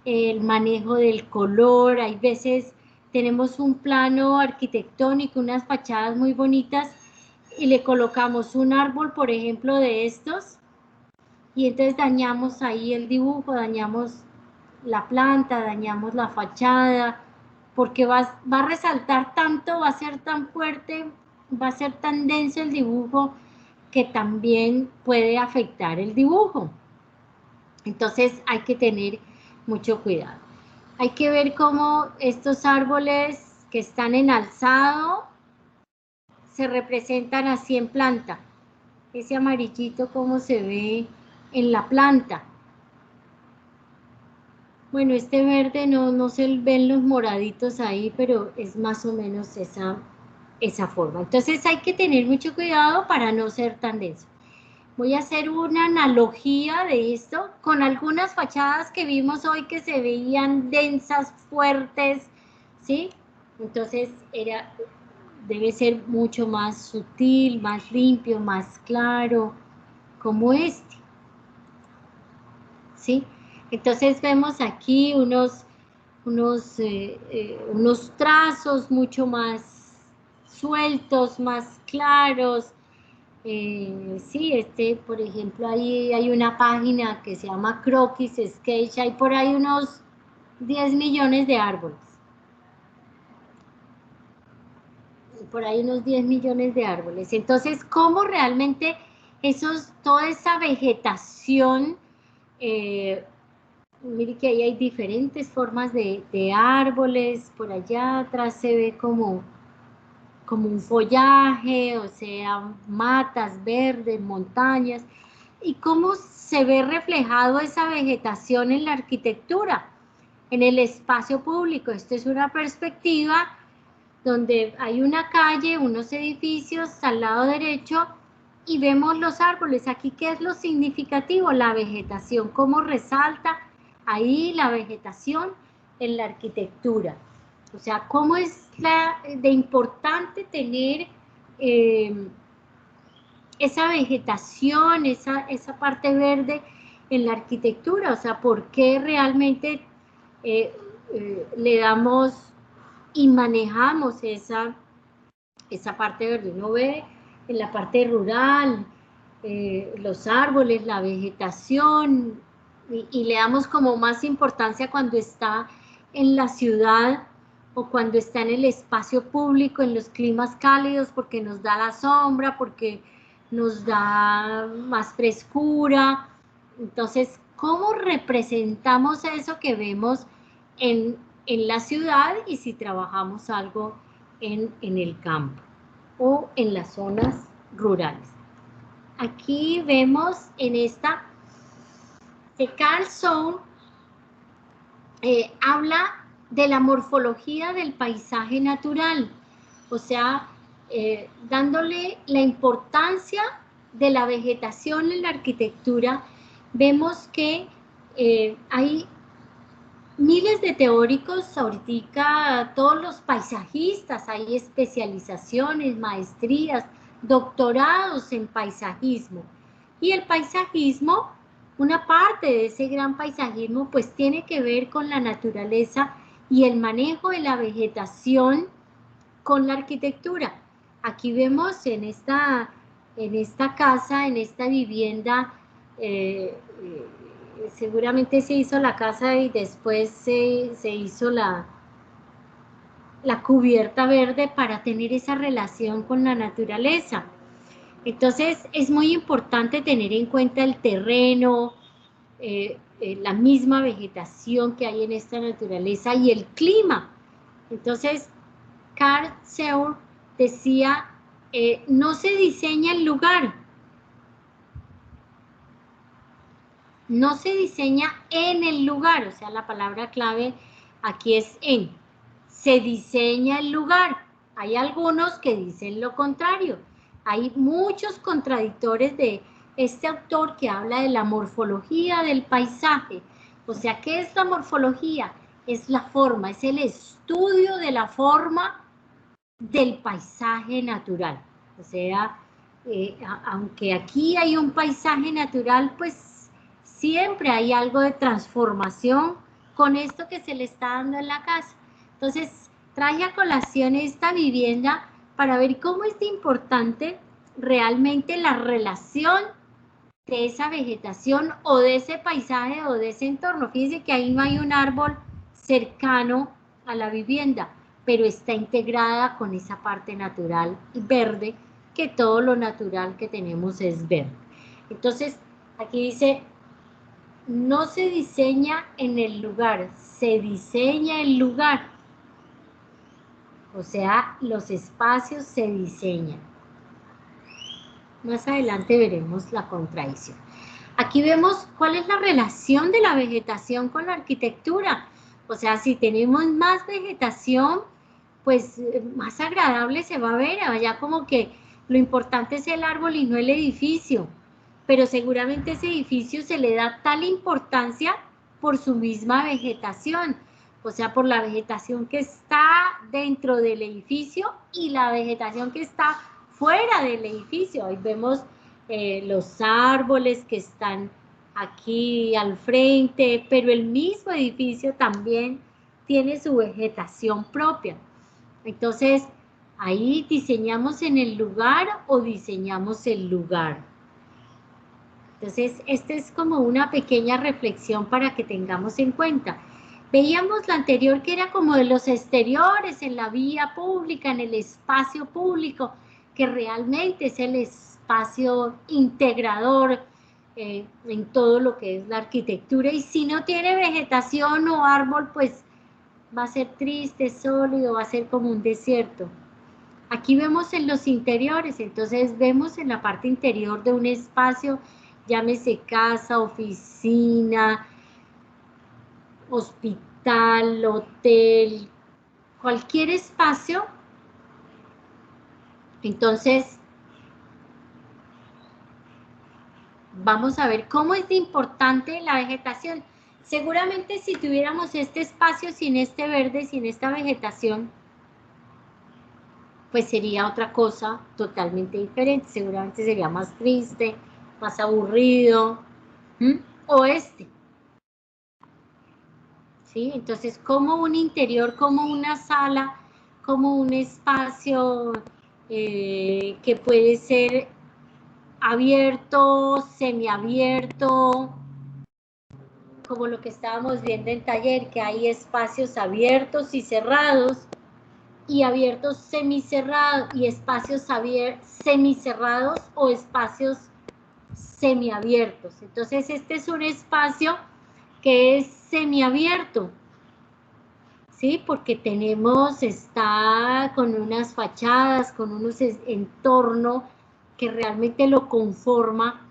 el manejo del color. Hay veces tenemos un plano arquitectónico, unas fachadas muy bonitas, y le colocamos un árbol, por ejemplo, de estos, y entonces dañamos ahí el dibujo, dañamos la planta, dañamos la fachada, porque va a resaltar tanto, va a ser tan fuerte, va a ser tan denso el dibujo, que también puede afectar el dibujo. Entonces hay que tener mucho cuidado. Hay que ver cómo estos árboles que están en alzado se representan así en planta. Ese amarillito cómo se ve en la planta. Bueno, este verde no se ven los moraditos ahí, pero es más o menos esa forma. Entonces hay que tener mucho cuidado para no ser tan denso. Voy a hacer una analogía de esto con algunas fachadas que vimos hoy que se veían densas, fuertes, ¿sí? Entonces debe ser mucho más sutil, más limpio, más claro, como este, ¿sí? Entonces vemos aquí unos unos trazos mucho más sueltos, más claros. Sí, por ejemplo, ahí hay una página que se llama Croquis Sketch, hay por ahí unos 10 millones de árboles. Por ahí unos 10 millones de árboles. Entonces, ¿cómo realmente toda esa vegetación, mire que ahí hay diferentes formas de árboles, por allá atrás se ve como un follaje, o sea, matas verdes, montañas, y cómo se ve reflejado esa vegetación en la arquitectura, en el espacio público. Esta es una perspectiva donde hay una calle, unos edificios al lado derecho, y vemos los árboles. Aquí, ¿qué es lo significativo? La vegetación, cómo resalta ahí la vegetación en la arquitectura. O sea, cómo es de importante tener esa vegetación, esa parte verde en la arquitectura. O sea, ¿por qué realmente le damos y manejamos esa parte verde? Uno ve en la parte rural los árboles, la vegetación, y le damos como más importancia cuando está en la ciudad o cuando está en el espacio público, en los climas cálidos, porque nos da la sombra, porque nos da más frescura. Entonces, ¿cómo representamos eso que vemos en la ciudad y si trabajamos algo en el campo o en las zonas rurales? Aquí vemos en esta que Carl Sohn habla de la morfología del paisaje natural, o sea, dándole la importancia de la vegetación en la arquitectura. Vemos que hay miles de teóricos, ahorita todos los paisajistas, hay especializaciones, maestrías, doctorados en paisajismo. Y el paisajismo, una parte de ese gran paisajismo, pues tiene que ver con la naturaleza y el manejo de la vegetación con la arquitectura. Aquí vemos en esta casa, en esta vivienda, seguramente se hizo la casa y después se hizo la cubierta verde para tener esa relación con la naturaleza. Entonces es muy importante tener en cuenta el terreno, la misma vegetación que hay en esta naturaleza y el clima. Entonces Carl Sohn decía, no se diseña el lugar, no se diseña en el lugar, o sea, la palabra clave aquí es en. Se diseña el lugar. Hay algunos que dicen lo contrario. Hay muchos contradictores de este autor que habla de la morfología del paisaje. O sea, ¿qué es la morfología? Es la forma, es el estudio de la forma del paisaje natural. O sea, aunque aquí hay un paisaje natural, pues siempre hay algo de transformación con esto que se le está dando en la casa. Entonces, traje a colación esta vivienda para ver cómo es importante realmente la relación de esa vegetación o de ese paisaje o de ese entorno. Fíjense que ahí no hay un árbol cercano a la vivienda, pero está integrada con esa parte natural y verde, que todo lo natural que tenemos es verde. Entonces, aquí dice, no se diseña en el lugar, se diseña el lugar. O sea, los espacios se diseñan. Más adelante veremos la contradicción. Aquí vemos cuál es la relación de la vegetación con la arquitectura. O sea, si tenemos más vegetación, pues más agradable se va a ver. Allá como que lo importante es el árbol y no el edificio. Pero seguramente ese edificio se le da tal importancia por su misma vegetación. O sea, por la vegetación que está dentro del edificio y la vegetación que está fuera del edificio. Ahí vemos los árboles que están aquí al frente, pero el mismo edificio también tiene su vegetación propia. Entonces, ahí diseñamos en el lugar o diseñamos el lugar. Entonces, esta es como una pequeña reflexión para que tengamos en cuenta. Veíamos la anterior que era como de los exteriores, en la vía pública, en el espacio público, que realmente es el espacio integrador en todo lo que es la arquitectura. Y si no tiene vegetación o árbol, pues va a ser triste, sólido, va a ser como un desierto. Aquí vemos en los interiores, entonces vemos en la parte interior de un espacio, llámese casa, oficina, hospital, hotel, cualquier espacio. Entonces, vamos a ver cómo es de importante la vegetación. Seguramente si tuviéramos este espacio sin este verde, sin esta vegetación, pues sería otra cosa totalmente diferente. Seguramente sería más triste, más aburrido. O este. ¿Sí? Entonces, como un interior, como una sala, como un espacio que puede ser abierto, semiabierto, como lo que estábamos viendo en taller, que hay espacios abiertos y cerrados, y abiertos semicerrados, y espacios semicerrados o espacios semiabiertos. Entonces, este es un espacio que es semiabierto, ¿sí? Porque está con unas fachadas, con unos entornos que realmente lo conforma,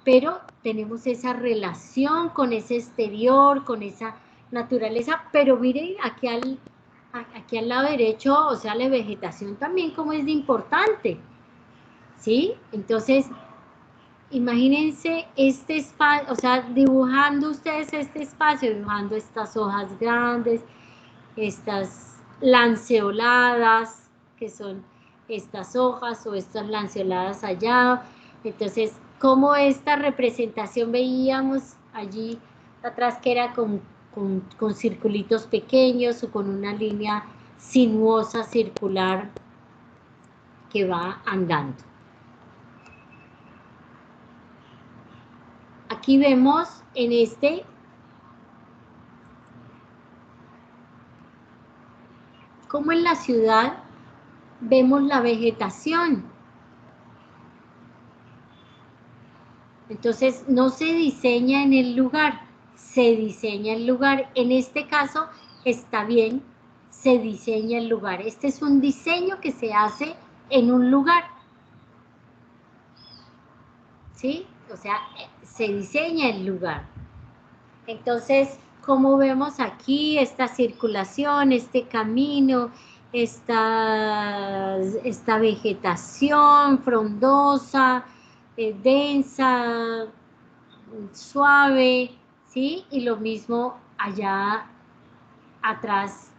pero tenemos esa relación con ese exterior, con esa naturaleza, pero miren aquí al lado derecho, o sea, la vegetación también como es de importante, ¿sí? Entonces, imagínense este espacio, o sea, dibujando ustedes este espacio, dibujando estas hojas grandes, estas lanceoladas, que son estas hojas o estas lanceoladas allá. Entonces, como esta representación veíamos allí atrás que era con circulitos pequeños o con una línea sinuosa circular que va andando. Aquí vemos en como en la ciudad vemos la vegetación. Entonces, no se diseña en el lugar, se diseña el lugar. En este caso, está bien, se diseña el lugar. Este es un diseño que se hace en un lugar, ¿sí? O sea, se diseña el lugar. Entonces, como vemos aquí, esta circulación, este camino, esta vegetación frondosa, densa, suave, ¿sí? Y lo mismo allá atrás.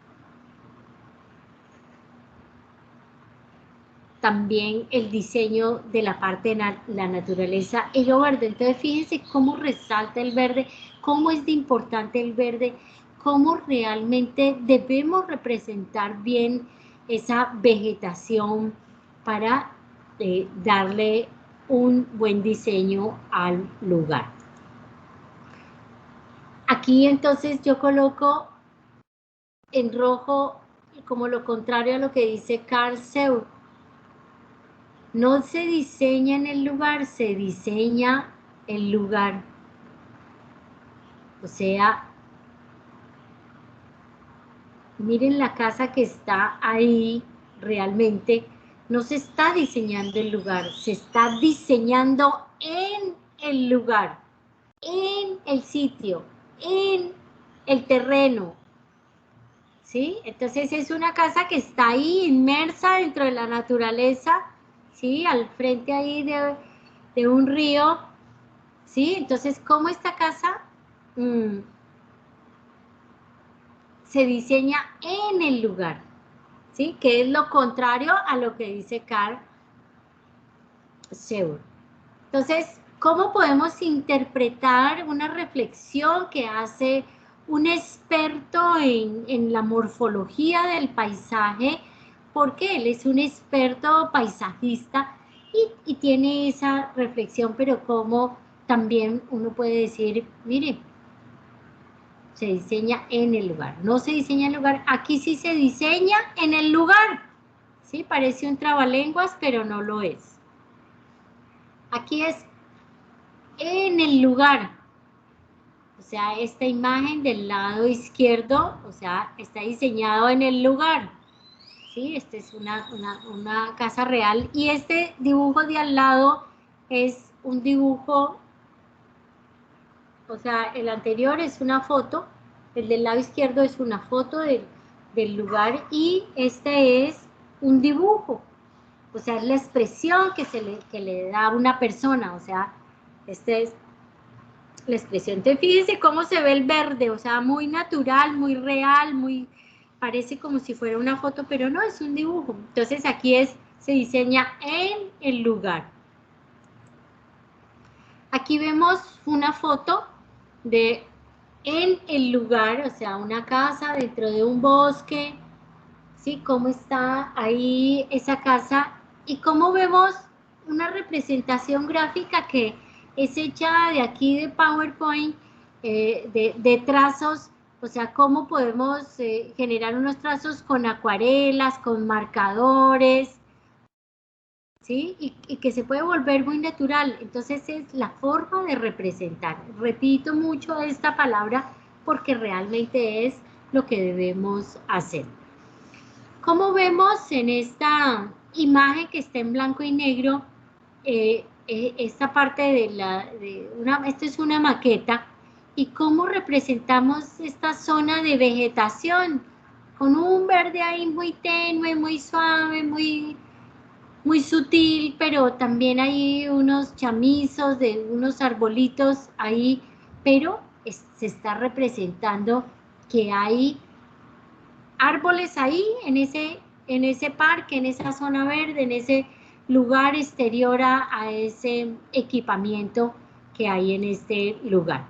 También el diseño de la parte de la naturaleza y lo verde. Entonces, fíjense cómo resalta el verde, cómo es de importante el verde, cómo realmente debemos representar bien esa vegetación para darle un buen diseño al lugar. Aquí entonces yo coloco en rojo como lo contrario a lo que dice Carl Seuss. No se diseña en el lugar, se diseña el lugar. O sea, miren la casa que está ahí, realmente no se está diseñando el lugar, se está diseñando en el lugar, en el sitio, en el terreno. ¿Sí? Entonces es una casa que está ahí inmersa dentro de la naturaleza, ¿sí? Al frente ahí de un río, ¿sí? Entonces, ¿cómo esta casa se diseña en el lugar? ¿Sí? Que es lo contrario a lo que dice Carl Seuss. Entonces, ¿cómo podemos interpretar una reflexión que hace un experto en la morfología del paisaje, porque él es un experto paisajista y tiene esa reflexión, pero como también uno puede decir, mire, se diseña en el lugar, no se diseña en el lugar, aquí sí se diseña en el lugar, ¿sí? Parece un trabalenguas, pero no lo es. Aquí es en el lugar, o sea, esta imagen del lado izquierdo, o sea, está diseñado en el lugar, ¿sí? Esta es una casa real, y este dibujo de al lado es un dibujo, o sea, el anterior es una foto, el del lado izquierdo es una foto del lugar, y este es un dibujo, o sea, es la expresión que le da a una persona, o sea, este es la expresión. Entonces, fíjense cómo se ve el verde, o sea, muy natural, muy real, muy, parece como si fuera una foto, pero no, es un dibujo. Entonces, aquí se diseña en el lugar. Aquí vemos una foto de en el lugar, o sea, una casa dentro de un bosque, ¿sí? Cómo está ahí esa casa y cómo vemos una representación gráfica que es hecha de aquí de PowerPoint, de trazos, o sea, cómo podemos generar unos trazos con acuarelas, con marcadores, ¿sí? Y que se puede volver muy natural. Entonces es la forma de representar. Repito mucho esta palabra porque realmente es lo que debemos hacer. Como vemos en esta imagen que está en blanco y negro, esta parte esto es una maqueta, y cómo representamos esta zona de vegetación, con un verde ahí muy tenue, muy suave, muy sutil, pero también hay unos chamizos de unos arbolitos ahí, pero se está representando que hay árboles ahí, en ese parque, en esa zona verde, en ese lugar exterior a ese equipamiento que hay en este lugar.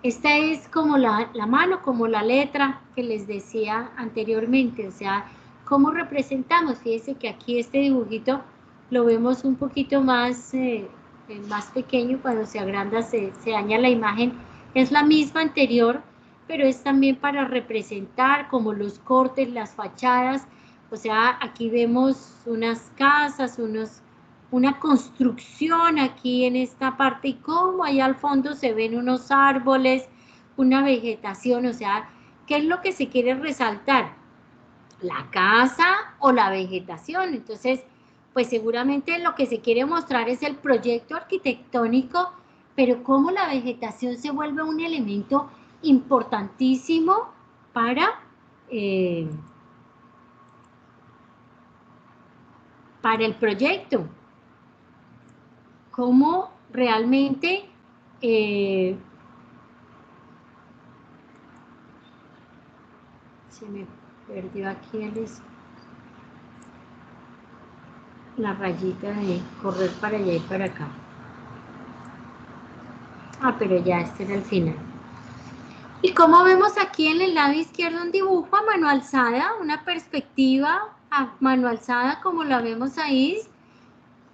Esta es como la mano, como la letra que les decía anteriormente, o sea, ¿cómo representamos? Fíjense que aquí este dibujito lo vemos un poquito más pequeño, cuando se agranda se daña la imagen, es la misma anterior, pero es también para representar como los cortes, las fachadas, o sea, aquí vemos unas casas, una construcción aquí en esta parte, y cómo allá al fondo se ven unos árboles, una vegetación, o sea, ¿qué es lo que se quiere resaltar? ¿La casa o la vegetación? Entonces, pues seguramente lo que se quiere mostrar es el proyecto arquitectónico, pero cómo la vegetación se vuelve un elemento importantísimo para el proyecto. Cómo realmente se me perdió aquí la rayita de correr para allá y para acá. Pero ya este era el final. Y como vemos aquí en el lado izquierdo un dibujo a mano alzada, una perspectiva a mano alzada como la vemos ahí,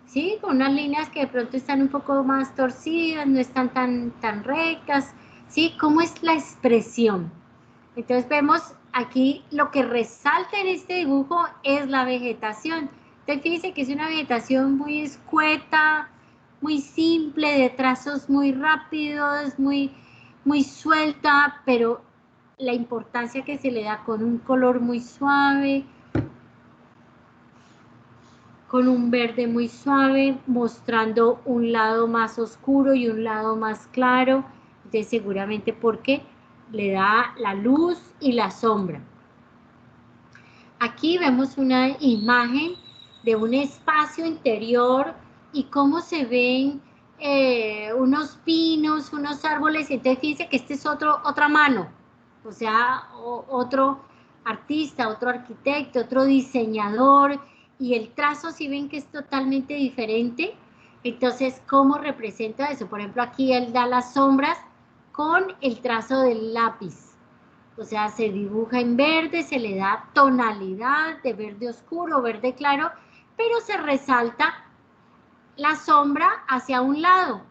¿sí? Con unas líneas que de pronto están un poco más torcidas, no están tan rectas, ¿sí? ¿Cómo es la expresión? Entonces vemos aquí lo que resalta en este dibujo es la vegetación. Entonces fíjense que es una vegetación muy escueta, muy simple, de trazos muy rápidos, muy suelta, pero la importancia que se le da con un color muy suave, con un verde muy suave, mostrando un lado más oscuro y un lado más claro. Entonces seguramente porque le da la luz y la sombra. Aquí vemos una imagen de un espacio interior y cómo se ven unos pinos, unos árboles. Entonces fíjense que este es otra mano, o sea, otro artista, otro arquitecto, otro diseñador, y el trazo si ven que es totalmente diferente. Entonces, ¿cómo representa eso? Por ejemplo, aquí él da las sombras con el trazo del lápiz. O sea, se dibuja en verde, se le da tonalidad de verde oscuro, verde claro, pero se resalta la sombra hacia un lado,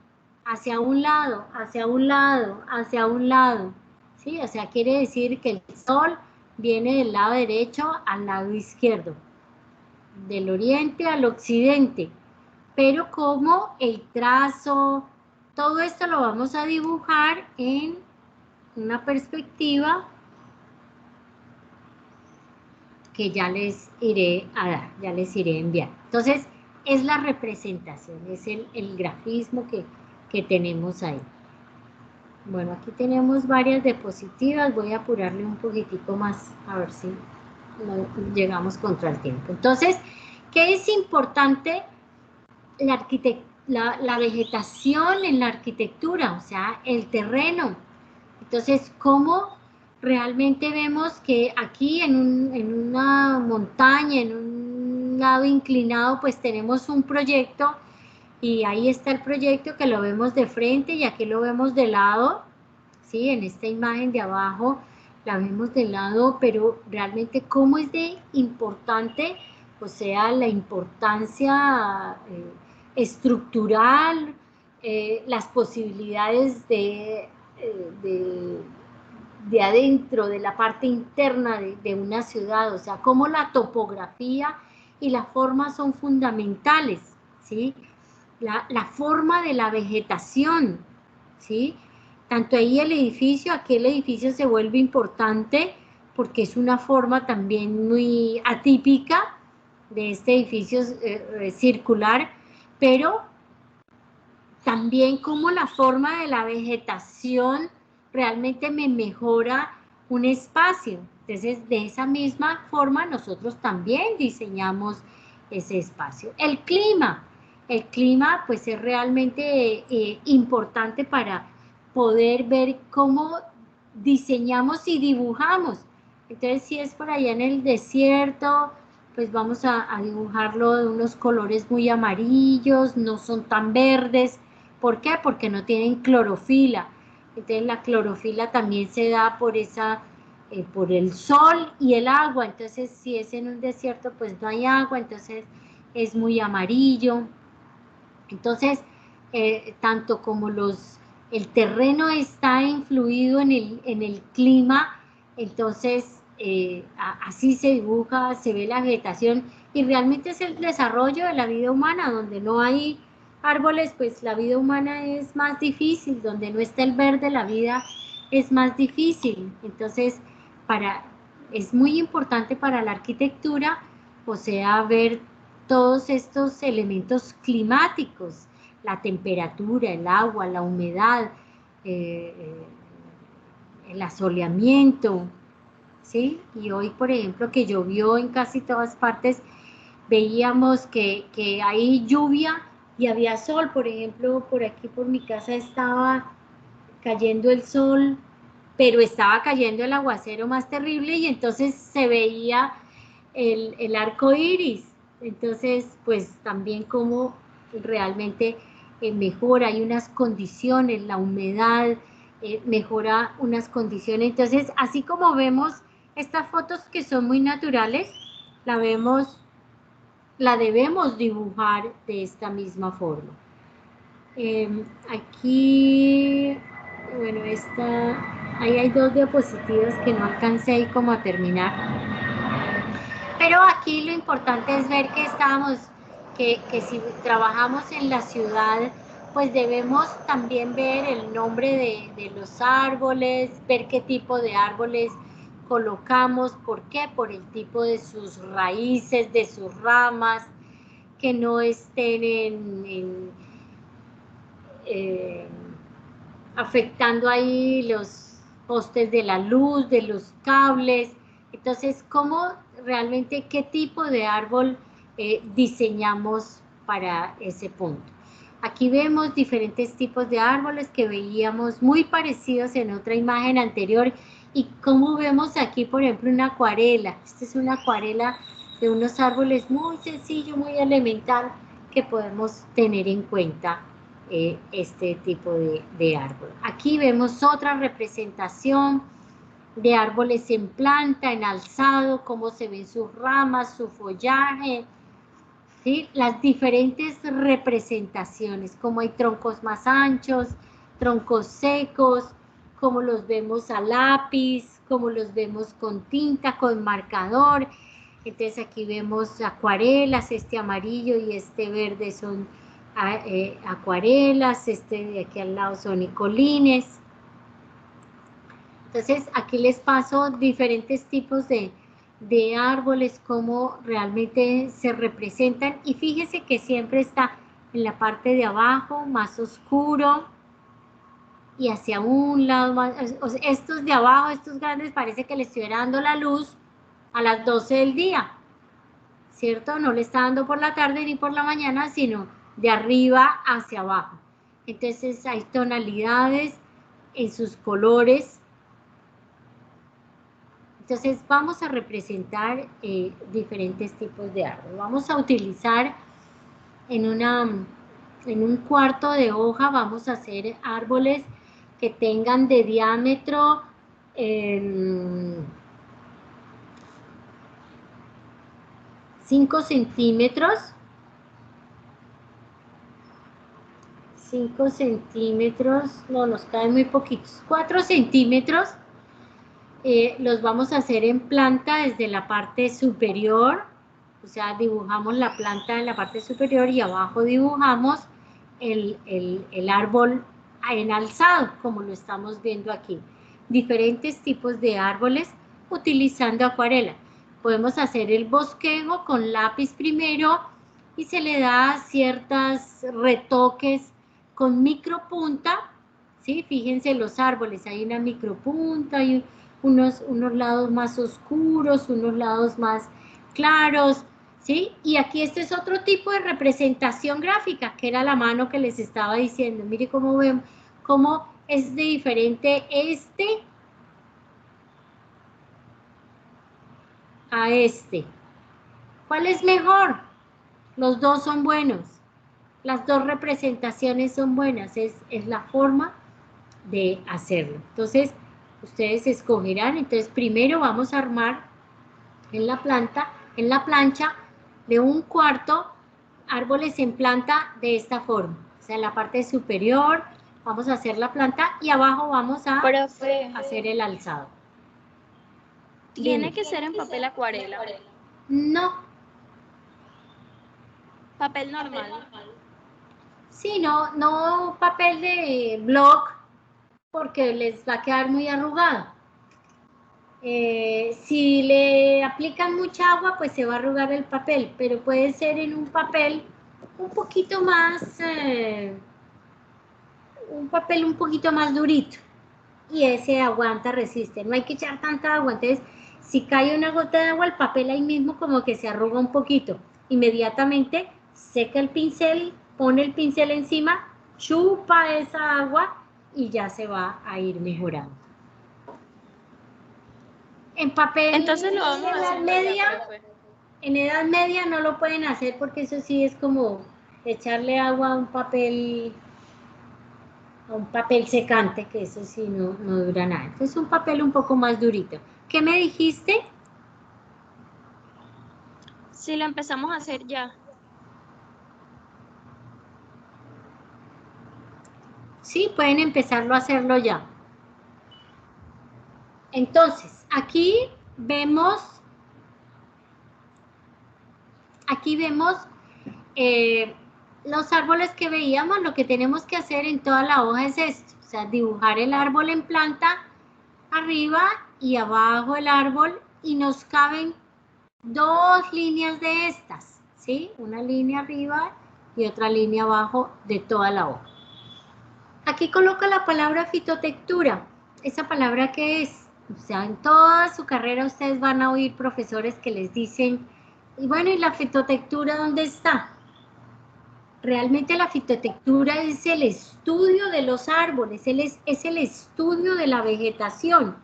hacia un lado, hacia un lado, hacia un lado. ¿Sí? O sea, quiere decir que el sol viene del lado derecho al lado izquierdo, del oriente al occidente. Pero como el trazo, todo esto lo vamos a dibujar en una perspectiva que ya les iré a dar, ya les iré a enviar. Entonces, es la representación, es el grafismo que tenemos ahí. Bueno, aquí tenemos varias diapositivas, voy a apurarle un poquitico más, a ver si no llegamos contra el tiempo. Entonces, ¿qué es importante? La vegetación en la arquitectura, o sea, el terreno. Entonces, ¿cómo realmente vemos que aquí en una montaña, en un lado inclinado, pues tenemos un proyecto y ahí está el proyecto que lo vemos de frente y aquí lo vemos de lado, ¿sí? En esta imagen de abajo la vemos de lado, pero realmente cómo es de importante, o sea, la importancia estructural, las posibilidades de adentro, de la parte interna de una ciudad, o sea, cómo la topografía y la forma son fundamentales, ¿sí? La forma de la vegetación, ¿sí? Tanto ahí el edificio, aquí el edificio se vuelve importante porque es una forma también muy atípica de este edificio circular, pero también como la forma de la vegetación realmente me mejora un espacio. Entonces, de esa misma forma nosotros también diseñamos ese espacio. El clima pues es realmente importante para poder ver cómo diseñamos y dibujamos. Entonces, si es por allá en el desierto, pues vamos a dibujarlo de unos colores muy amarillos, no son tan verdes. ¿Por qué? Porque no tienen clorofila. Entonces la clorofila también se da por por el sol y el agua. Entonces si es en un desierto pues no hay agua, entonces es muy amarillo. Entonces tanto como el terreno está influido en el clima, entonces así se dibuja, se ve la vegetación y realmente es el desarrollo de la vida humana, donde no hay árboles, pues la vida humana es más difícil, donde no está el verde, la vida es más difícil. Entonces, es muy importante para la arquitectura, o sea, ver todos estos elementos climáticos, la temperatura, el agua, la humedad, el asoleamiento, ¿sí? Y hoy, por ejemplo, que llovió en casi todas partes, veíamos que hay lluvia y había sol. Por ejemplo, por aquí por mi casa estaba cayendo el sol, pero estaba cayendo el aguacero más terrible y entonces se veía el arco iris. Entonces, pues también como realmente mejora, hay unas condiciones, la humedad mejora unas condiciones. Entonces, así como vemos estas fotos que son muy naturales, la debemos dibujar de esta misma forma. Aquí, bueno, ahí hay dos diapositivas que no alcancé ahí como a terminar. Pero aquí lo importante es ver que si trabajamos en la ciudad, pues debemos también ver el nombre de los árboles, ver qué tipo de árboles colocamos. ¿Por qué? Por el tipo de sus raíces, de sus ramas, que no estén afectando ahí los postes de la luz, de los cables. Entonces, ¿cómo realmente qué tipo de árbol diseñamos para ese punto? Aquí vemos diferentes tipos de árboles que veíamos muy parecidos en otra imagen anterior. Y como vemos aquí, por ejemplo, una acuarela. Esta es una acuarela de unos árboles muy sencillo, muy elemental, que podemos tener en cuenta este tipo de árbol. Aquí vemos otra representación de árboles en planta, en alzado, cómo se ven sus ramas, su follaje, ¿sí? Las diferentes representaciones, como hay troncos más anchos, troncos secos, como los vemos a lápiz, como los vemos con tinta, con marcador. Entonces aquí vemos acuarelas, este amarillo y este verde son acuarelas, este de aquí al lado son icolines. Entonces aquí les paso diferentes tipos de árboles, cómo realmente se representan, y fíjese que siempre está en la parte de abajo, más oscuro, y hacia un lado más, o sea, estos de abajo, estos grandes, parece que le estuviera dando la luz a las 12 del día, ¿cierto? No le está dando por la tarde ni por la mañana, sino de arriba hacia abajo. Entonces hay tonalidades en sus colores. Entonces vamos a representar diferentes tipos de árbol. Vamos a utilizar en un cuarto de hoja, vamos a hacer árboles que tengan de diámetro 5 centímetros. 5 centímetros, no, nos caen muy poquitos. 4 centímetros. Los vamos a hacer en planta desde la parte superior, o sea, dibujamos la planta en la parte superior y abajo dibujamos el árbol en alzado, como lo estamos viendo aquí. Diferentes tipos de árboles utilizando acuarela. Podemos hacer el bosquejo con lápiz primero y se le da ciertos retoques con micropunta, ¿sí? Fíjense los árboles, hay una micropunta, hay unos lados más oscuros, unos lados más claros, ¿sí? Y aquí este es otro tipo de representación gráfica, que era la mano que les estaba diciendo. Mire cómo ven, cómo es de diferente este a este. ¿Cuál es mejor? Los dos son buenos. Las dos representaciones son buenas, es la forma de hacerlo. Entonces, ustedes escogerán. Entonces, primero vamos a armar en la plancha de un cuarto, árboles en planta de esta forma. O sea, en la parte superior vamos a hacer la planta y abajo vamos a hacer el alzado. Tiene que ser en papel acuarela. No. Papel normal. Sí, no papel de bloc, porque les va a quedar muy arrugado. Si le aplican mucha agua, pues se va a arrugar el papel, pero puede ser en un papel un poquito más, un poquito más durito, y ese aguanta, resiste. No hay que echar tanta agua, entonces si cae una gota de agua, el papel ahí mismo como que se arruga un poquito. Inmediatamente seca el pincel, pone el pincel encima, chupa esa agua y ya se va a ir mejorando. En papel, entonces lo vamos a hacer en edad media no lo pueden hacer, porque eso sí es como echarle agua a un papel secante, que eso sí no dura nada. Entonces un papel un poco más durito. ¿Qué me dijiste? Si lo empezamos a hacer ya. Sí, pueden empezarlo a hacerlo ya. Entonces, aquí vemos los árboles que veíamos. Lo que tenemos que hacer en toda la hoja es esto, o sea, dibujar el árbol en planta, arriba y abajo el árbol, y nos caben 2 líneas de estas, ¿sí? Una línea arriba y otra línea abajo de toda la hoja. Aquí coloco la palabra fitotectura. ¿Esa palabra qué es? O sea, en toda su carrera ustedes van a oír profesores que les dicen, y bueno, ¿y la fitotectura dónde está? Realmente la fitotectura es el estudio de los árboles, es el estudio de la vegetación.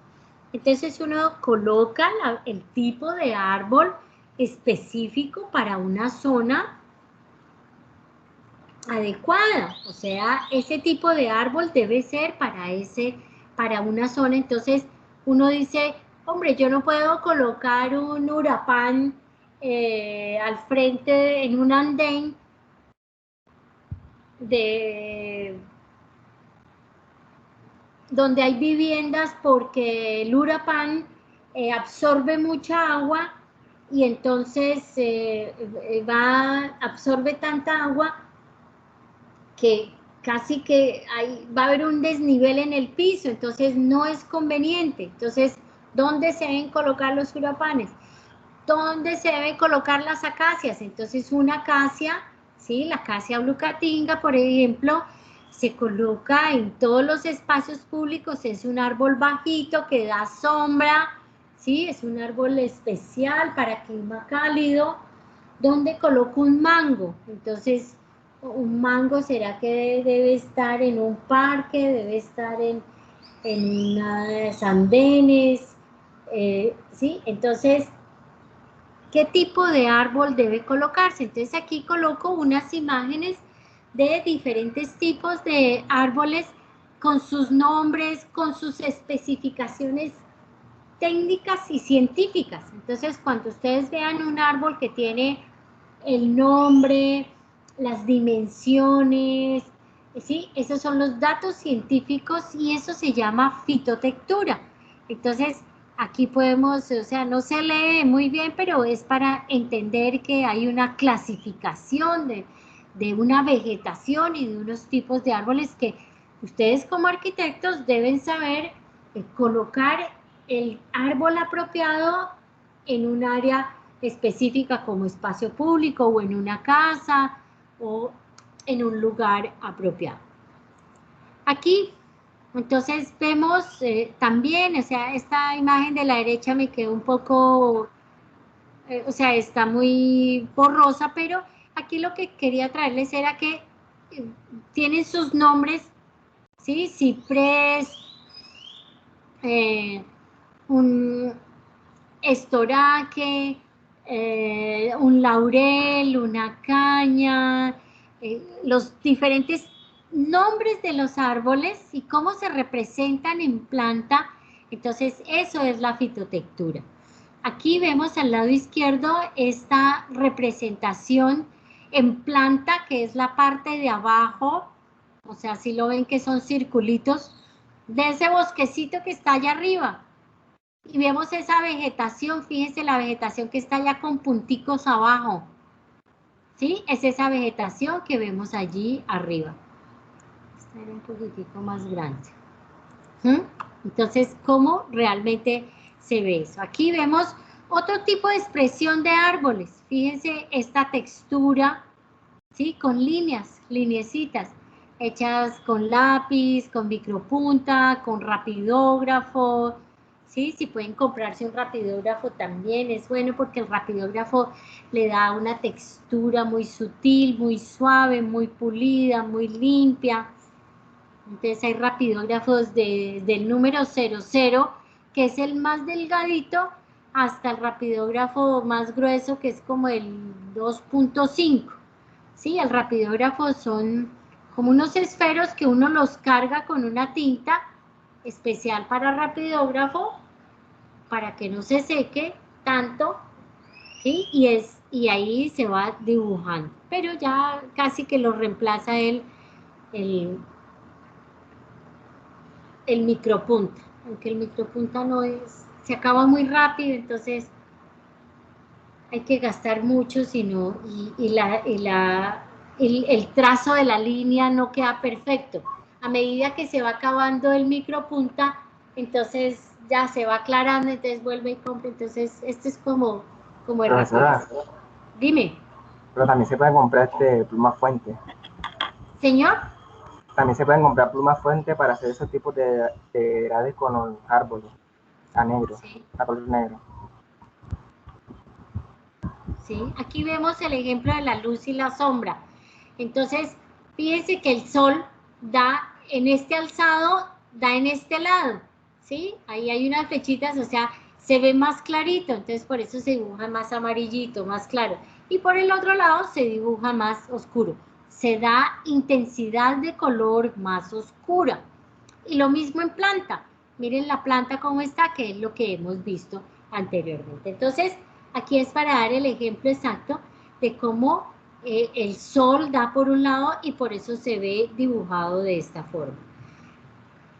Entonces uno coloca el tipo de árbol específico para una zona adecuada, o sea, ese tipo de árbol debe ser para una zona. Entonces uno dice, hombre, yo no puedo colocar un hurapán al frente en un andén donde hay viviendas, porque el hurapán absorbe mucha agua y entonces absorbe tanta agua que casi que va a haber un desnivel en el piso, entonces no es conveniente. Entonces, ¿dónde se deben colocar los hurapanes? ¿Dónde se deben colocar las acacias? Entonces, una acacia, ¿sí? La acacia blucatinga, por ejemplo, se coloca en todos los espacios públicos, es un árbol bajito que da sombra, ¿sí? Es un árbol especial para clima cálido. ¿Dónde coloco un mango? Entonces, un mango, ¿será que debe estar en un parque? ¿Debe estar en unas andenes? ¿Sí? Entonces, ¿qué tipo de árbol debe colocarse? Entonces, aquí coloco unas imágenes de diferentes tipos de árboles con sus nombres, con sus especificaciones técnicas y científicas. Entonces, cuando ustedes vean un árbol que tiene el nombre, las dimensiones, ¿sí? Esos son los datos científicos y eso se llama fitotectura. Entonces, aquí podemos, o sea, no se lee muy bien, pero es para entender que hay una clasificación de una vegetación y de unos tipos de árboles que ustedes como arquitectos deben saber colocar el árbol apropiado en un área específica como espacio público o en una casa o en un lugar apropiado. Aquí, entonces, vemos también, o sea, esta imagen de la derecha me quedó un poco, o sea, está muy borrosa, pero aquí lo que quería traerles era que tienen sus nombres, ¿sí? Ciprés, un estoraque, un laurel, una caña, los diferentes nombres de los árboles y cómo se representan en planta. Entonces, eso es la fitotectura. Aquí vemos al lado izquierdo esta representación en planta, que es la parte de abajo, o sea, si lo ven que son circulitos, de ese bosquecito que está allá arriba. Y vemos esa vegetación, fíjense la vegetación que está ya con punticos abajo, ¿sí? Es esa vegetación que vemos allí arriba. Esta era un poquitico más grande. Entonces, ¿cómo realmente se ve eso? Aquí vemos otro tipo de expresión de árboles. Fíjense esta textura, ¿sí? Con líneas, lineecitas, hechas con lápiz, con micropunta, con rapidógrafo, ¿sí? Si pueden comprarse un rapidógrafo también es bueno porque el rapidógrafo le da una textura muy sutil, muy suave, muy pulida, muy limpia. Entonces hay rapidógrafos del número 00, que es el más delgadito, hasta el rapidógrafo más grueso, que es como el 2.5. ¿Sí? El rapidógrafo son como unos esferos que uno los carga con una tinta especial para rapidógrafo, para que no se seque tanto, ¿sí? Y ahí se va dibujando. Pero ya casi que lo reemplaza el micropunta, aunque el micropunta no es, se acaba muy rápido, entonces hay que gastar mucho, sino, el trazo de la línea no queda perfecto. A medida que se va acabando el micropunta, entonces ya se va aclarando, entonces vuelve y compra. Entonces, esto es como el Profesora, Dime. pero también se pueden comprar plumas fuente. Señor. También se pueden comprar plumas fuente para hacer esos tipos de grades con los árboles, a negro, Sí. a color negro. ¿Sí? Aquí vemos el ejemplo de la luz y la sombra. Entonces, fíjense que el sol da en este alzado, da en este lado, ¿sí? Ahí hay unas flechitas, o sea, se ve más clarito, entonces por eso se dibuja más amarillito, más claro. Y por el otro lado se dibuja más oscuro. se da intensidad de color más oscura. Y lo mismo en planta. Miren la planta cómo está, que es lo que hemos visto anteriormente. Entonces, aquí es para dar el ejemplo exacto de cómo el sol da por un lado y por eso se ve dibujado de esta forma.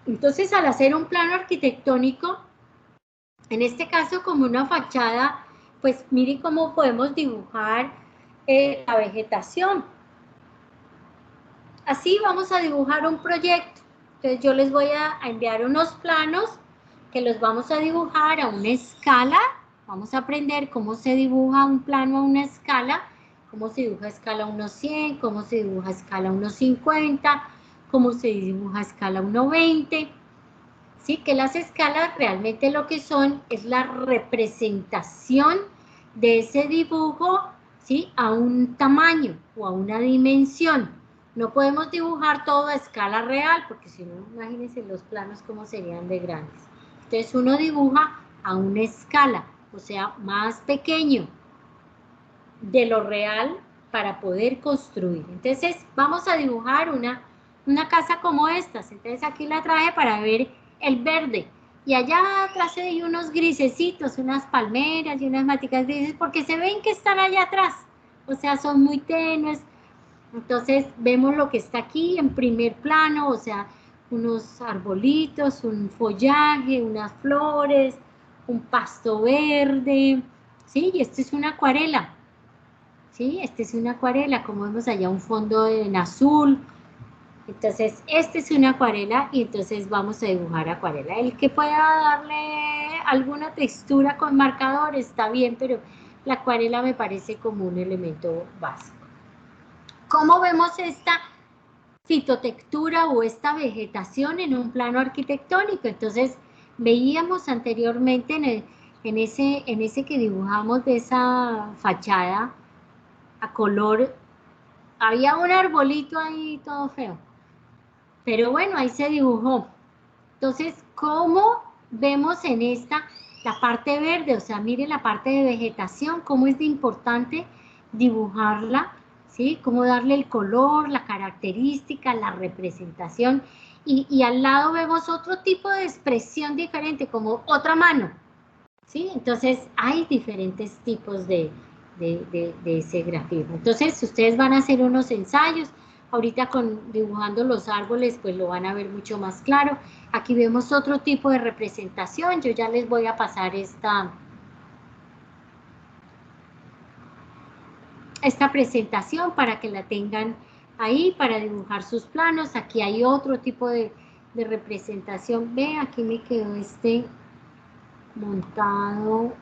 Entonces, al hacer un plano arquitectónico, en este caso como una fachada, pues miren cómo podemos dibujar la vegetación. Así vamos a dibujar un proyecto. Entonces yo les voy a enviar unos planos que los vamos a dibujar a una escala. Vamos a aprender cómo se dibuja un plano a una escala, cómo se dibuja a escala 1:100, cómo se dibuja a escala 1:50, cómo se dibuja a escala 1:20. ¿Sí? Que las escalas realmente lo que son es la representación de ese dibujo, ¿sí? A un tamaño o a una dimensión. No podemos dibujar todo a escala real, porque si no, imagínense los planos cómo serían de grandes. Entonces uno dibuja a una escala, o sea, más pequeño de lo real para poder construir. Entonces vamos a dibujar una casa como estas. Entonces aquí la traje para ver el verde. Y allá atrás hay unos grisecitos, unas palmeras y unas maticas grises, porque se ven que están allá atrás. O sea, son muy tenues. Entonces vemos lo que está aquí en primer plano, o sea, unos arbolitos, un follaje, unas flores, un pasto verde, ¿sí? Y esto es una acuarela, ¿sí? Esta es una acuarela, como vemos allá un fondo en azul. Entonces, esta es una acuarela y entonces vamos a dibujar acuarela. El que pueda darle alguna textura con marcador está bien, pero la acuarela me parece como un elemento básico. ¿Cómo vemos esta fitotectura o esta vegetación en un plano arquitectónico? Entonces, veíamos anteriormente en ese que dibujamos de esa fachada a color, había un arbolito ahí todo feo, pero bueno, ahí se dibujó. Entonces, ¿cómo vemos en esta la parte verde? O sea, miren la parte de vegetación, cómo es de importante dibujarla, ¿sí? Cómo darle el color, la característica, la representación. Y al lado vemos otro tipo de expresión diferente, como otra mano, ¿sí? Entonces, hay diferentes tipos de ese grafismo. Entonces, ustedes van a hacer unos ensayos. Ahorita dibujando los árboles, pues lo van a ver mucho más claro. Aquí vemos otro tipo de representación. Yo ya les voy a pasar esta presentación para que la tengan ahí, para dibujar sus planos. Aquí hay otro tipo de representación. Ve, aquí me quedó este montado.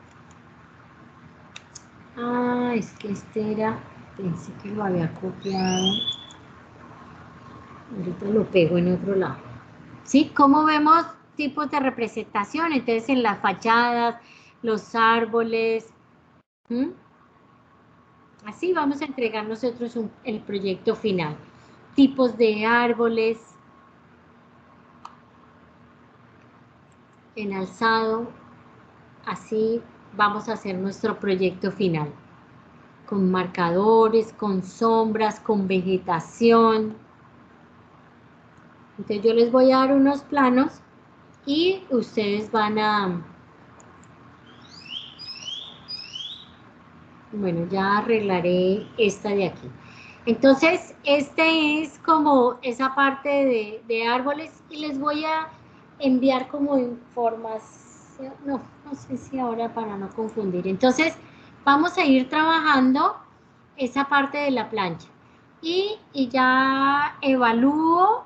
Ah, es que este era, pensé que lo había copiado. Ahorita lo pego en otro lado. ¿Sí? ¿Cómo vemos tipos de representación? Entonces, en las fachadas, los árboles. Así vamos a entregar nosotros el proyecto final. Tipos de árboles. En alzado. Así vamos a hacer nuestro proyecto final. Con marcadores, con sombras, con vegetación. Entonces yo les voy a dar unos planos y ustedes van a... Bueno, ya arreglaré esta de aquí. Entonces, este es como esa parte de árboles y les voy a enviar como información, no sé si ahora para no confundir. Entonces, vamos a ir trabajando esa parte de la plancha y ya evalúo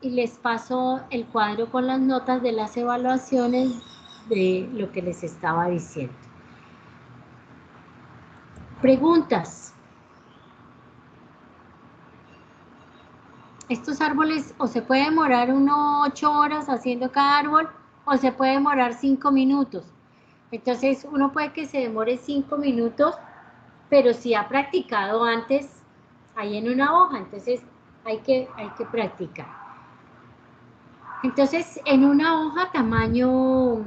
y les paso el cuadro con las notas de las evaluaciones de lo que les estaba diciendo. Preguntas. Estos árboles o se puede demorar 8 horas haciendo cada árbol o se puede demorar 5 minutos. Entonces uno puede que se demore 5 minutos, pero si ha practicado antes ahí en una hoja, entonces hay que practicar. Entonces en una hoja tamaño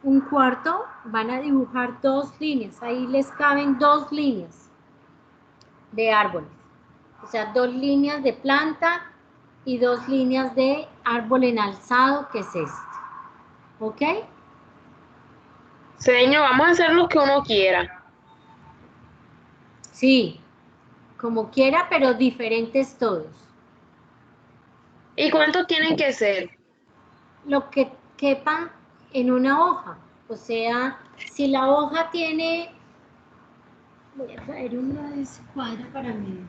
1/4 van a dibujar 2 líneas, ahí les caben 2 líneas de árboles. O sea, 2 líneas de planta y 2 líneas de árbol en alzado, que es este. ¿Ok? Señor, vamos a hacer lo que uno quiera. Sí, como quiera, pero diferentes todos. ¿Y cuántos tienen que ser? Lo que quepa en una hoja. O sea, si la hoja tiene... Voy a traer una de ese cuadro para mí.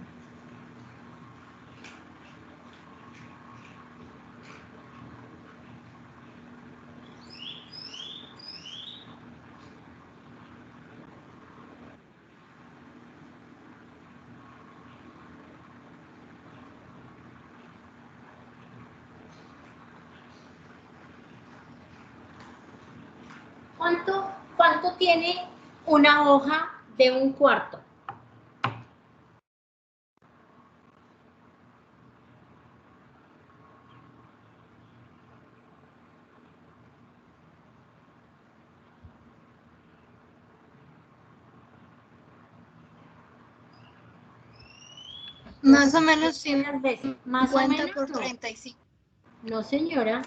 ¿Cuánto tiene una hoja de 1/4? Más o menos Sí, unas veces. Más o 50 menos por no. 35. No, señora.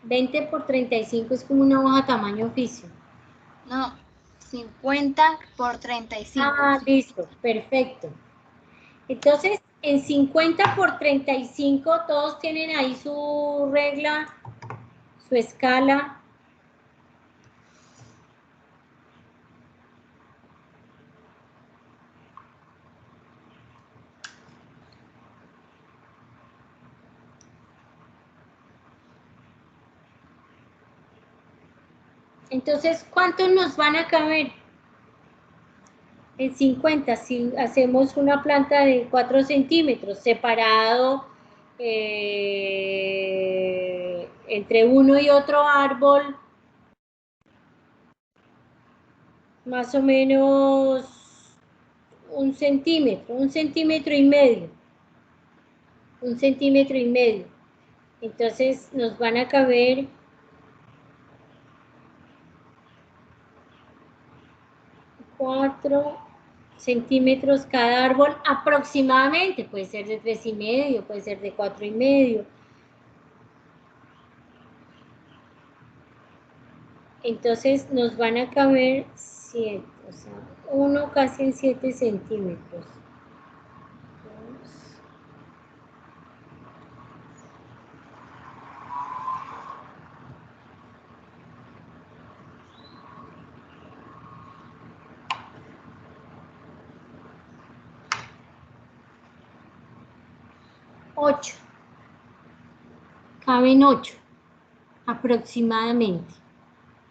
20 por 35 es como una hoja tamaño oficio. No, 50 por 35. Ah, listo, perfecto. Entonces, en 50 por 35, todos tienen ahí su regla, su escala. Entonces, ¿cuántos nos van a caber? En 50, si hacemos una planta de 4 centímetros, separado entre uno y otro árbol, más o menos 1 centímetro, 1,5 centímetros. 1,5 centímetros. Entonces nos van a caber 4 centímetros cada árbol aproximadamente. Puede ser de 3,5, puede ser de 4,5. Entonces nos van a caber 7, o sea, 1 casi en 7 centímetros. 8. Caben 8 aproximadamente.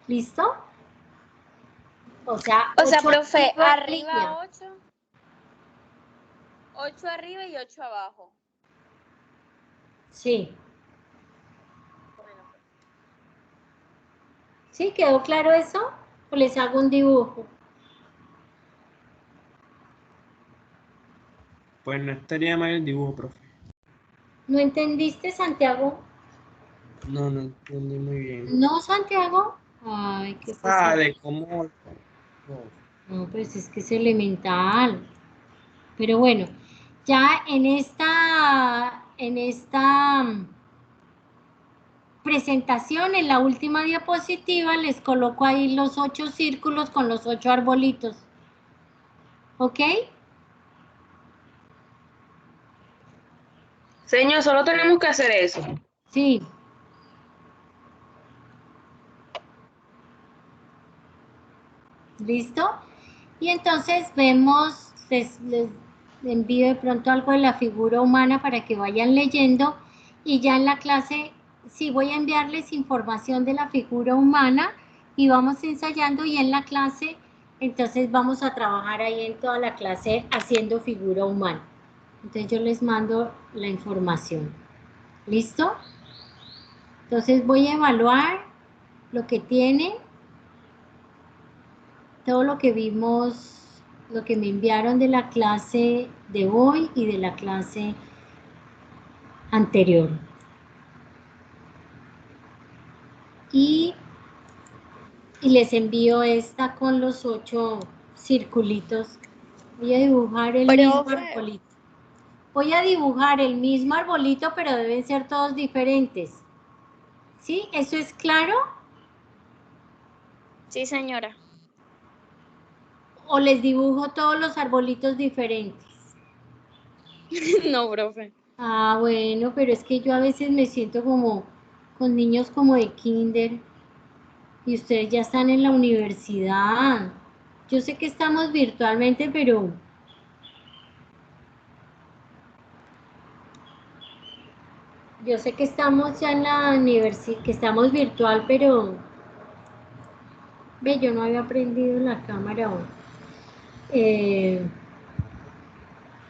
¿Listo? O sea, profe, línea. arriba 8. 8 arriba y 8 abajo. Sí. ¿Sí? ¿Quedó claro eso? ¿O les hago un dibujo? Pues no estaría mal el dibujo, profe. ¿No entendiste, Santiago? No entendí muy bien. ¿No, Santiago? Ay, qué pesado. De cómo... No, pues es que es elemental. Pero bueno, ya en esta presentación, en la última diapositiva, les coloco ahí los 8 círculos con los 8 arbolitos. ¿Ok? Señor, solo tenemos que hacer eso. Sí. ¿Listo? Y entonces vemos, les envío de pronto algo de la figura humana para que vayan leyendo, y ya en la clase sí voy a enviarles información de la figura humana y vamos ensayando, y en la clase entonces vamos a trabajar ahí en toda la clase haciendo figura humana. Entonces yo les mando la información. ¿Listo? Entonces voy a evaluar lo que tiene, todo lo que vimos, lo que me enviaron de la clase de hoy y de la clase anterior. Y les envío esta con los 8 circulitos Voy a dibujar el mismo Profe. arbolito. Voy a dibujar el mismo arbolito, pero deben ser todos diferentes. ¿Sí? ¿Eso es claro? Sí, señora. ¿O les dibujo todos los arbolitos diferentes? No, profe. Ah, bueno, pero es que yo a veces me siento como con niños como de kinder y ustedes ya están en la universidad. Yo sé que estamos virtualmente, pero yo sé que estamos ya en la universidad, que estamos virtual, pero ve, yo no había aprendido la cámara aún.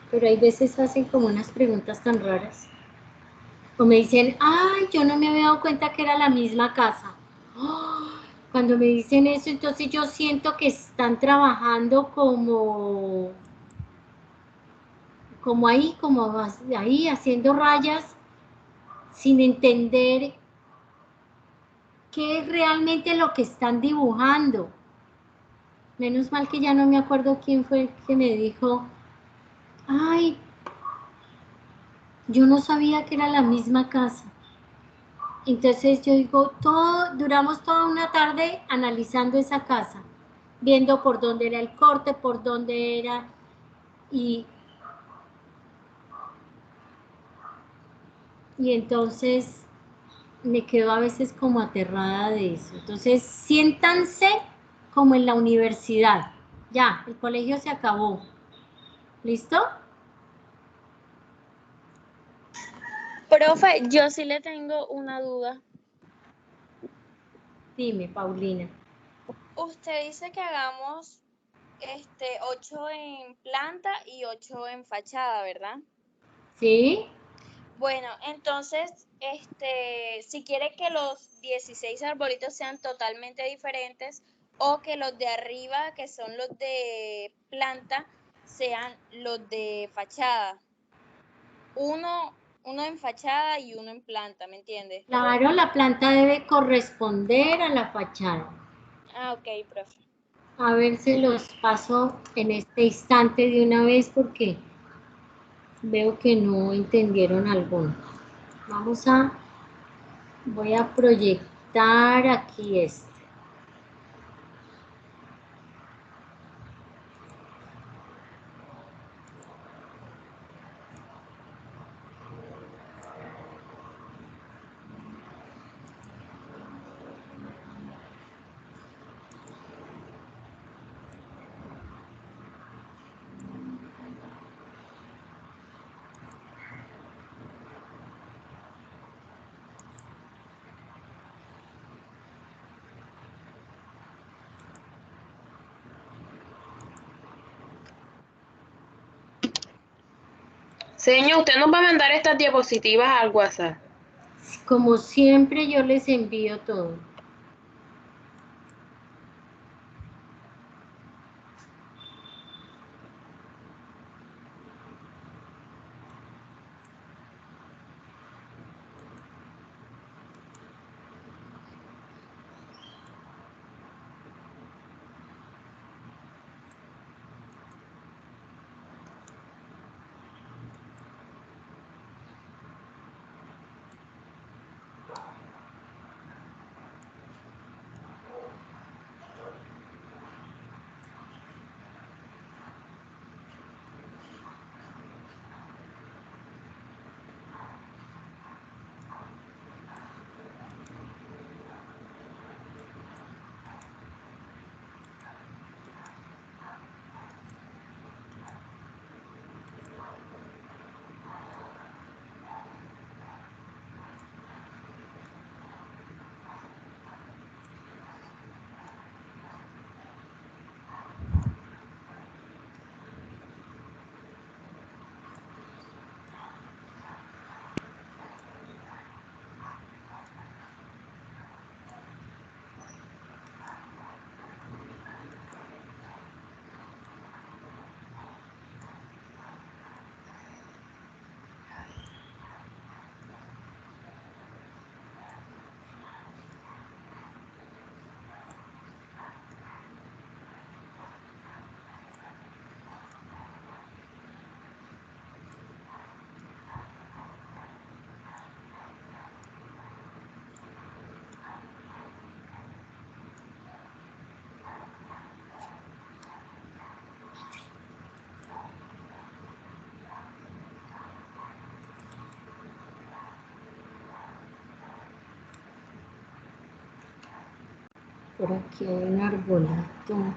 Pero hay veces hacen como unas preguntas tan raras. O me dicen, ay, yo no me había dado cuenta que era la misma casa. ¡Ah! Cuando me dicen eso, entonces yo siento que están trabajando como ahí, haciendo rayas, sin entender qué es realmente lo que están dibujando. Menos mal que ya no me acuerdo quién fue el que me dijo, ay, yo no sabía que era la misma casa. Entonces yo digo, duramos toda una tarde analizando esa casa, viendo por dónde era el corte, por dónde era, y entonces me quedo a veces como aterrada de eso. Entonces siéntanse como en la universidad. Ya, el colegio se acabó. ¿Listo? Profe, yo sí le tengo una duda. Dime, Paulina. Usted dice que hagamos 8 en planta y 8 en fachada, ¿verdad? ¿Sí? Bueno, entonces, si quiere que los 16 arbolitos sean totalmente diferentes o que los de arriba, que son los de planta, sean los de fachada. Uno en fachada y uno en planta, ¿me entiende? Claro, la planta debe corresponder a la fachada. Ah, ok, profe. A ver, se los paso en este instante de una vez porque veo que no entendieron alguno. Voy a proyectar aquí este. Señor, usted nos va a mandar estas diapositivas al WhatsApp. Como siempre, yo les envío todo. Por aquí hay un arbolito.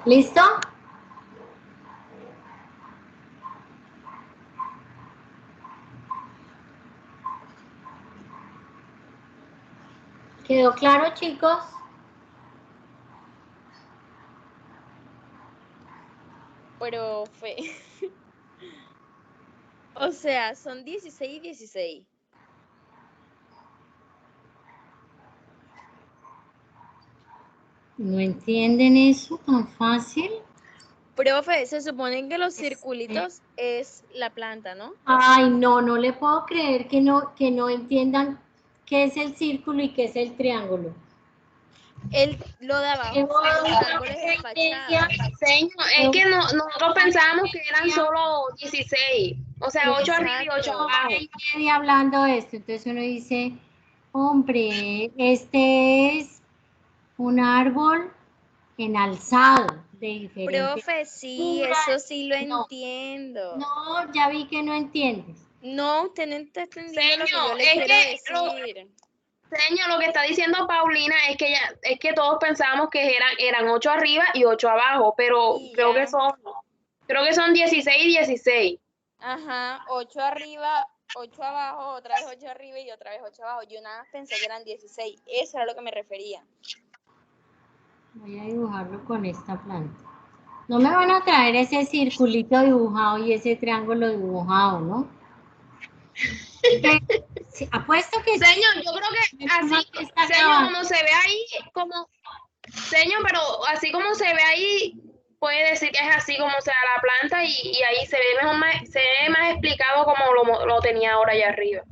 ¿Listo? ¿Quedó claro, chicos? Profe. O sea, son 16 y 16. ¿No entienden eso tan fácil? Profe, se supone que los circulitos es la planta, ¿no? Ay, no, no le puedo creer que no entiendan qué es el círculo y qué es el triángulo. Lo de abajo son los árboles de fachada. Señor, es que nosotros pensábamos que eran solo 16. O sea, 8 arriba y 8 abajo. Y hablando de esto, entonces uno dice, hombre, este es un árbol enalzado de diferentes. Profe, sí, eso sí lo No. entiendo. No, ya vi que no entiendes. No, usted no está entendiendo lo que yo le Señor, quiero es que decir. Señor, lo que está diciendo Paulina es que todos pensábamos que eran 8 arriba y 8 abajo, pero Y creo ya. que son 16 y 16. Ajá, 8 arriba, 8 abajo, otra vez 8 arriba y otra vez 8 abajo. Yo nada más pensé que eran 16. Eso era lo que me refería. Voy a dibujarlo con esta planta. No me van a traer ese circulito dibujado y ese triángulo dibujado, ¿no? Sí, apuesto que sí. Señor, yo creo que así, Está señor, acabando. como se ve ahí, señor, pero así como se ve ahí, puede decir que es así como se da la planta y ahí se ve se ve más explicado como lo tenía ahora allá arriba.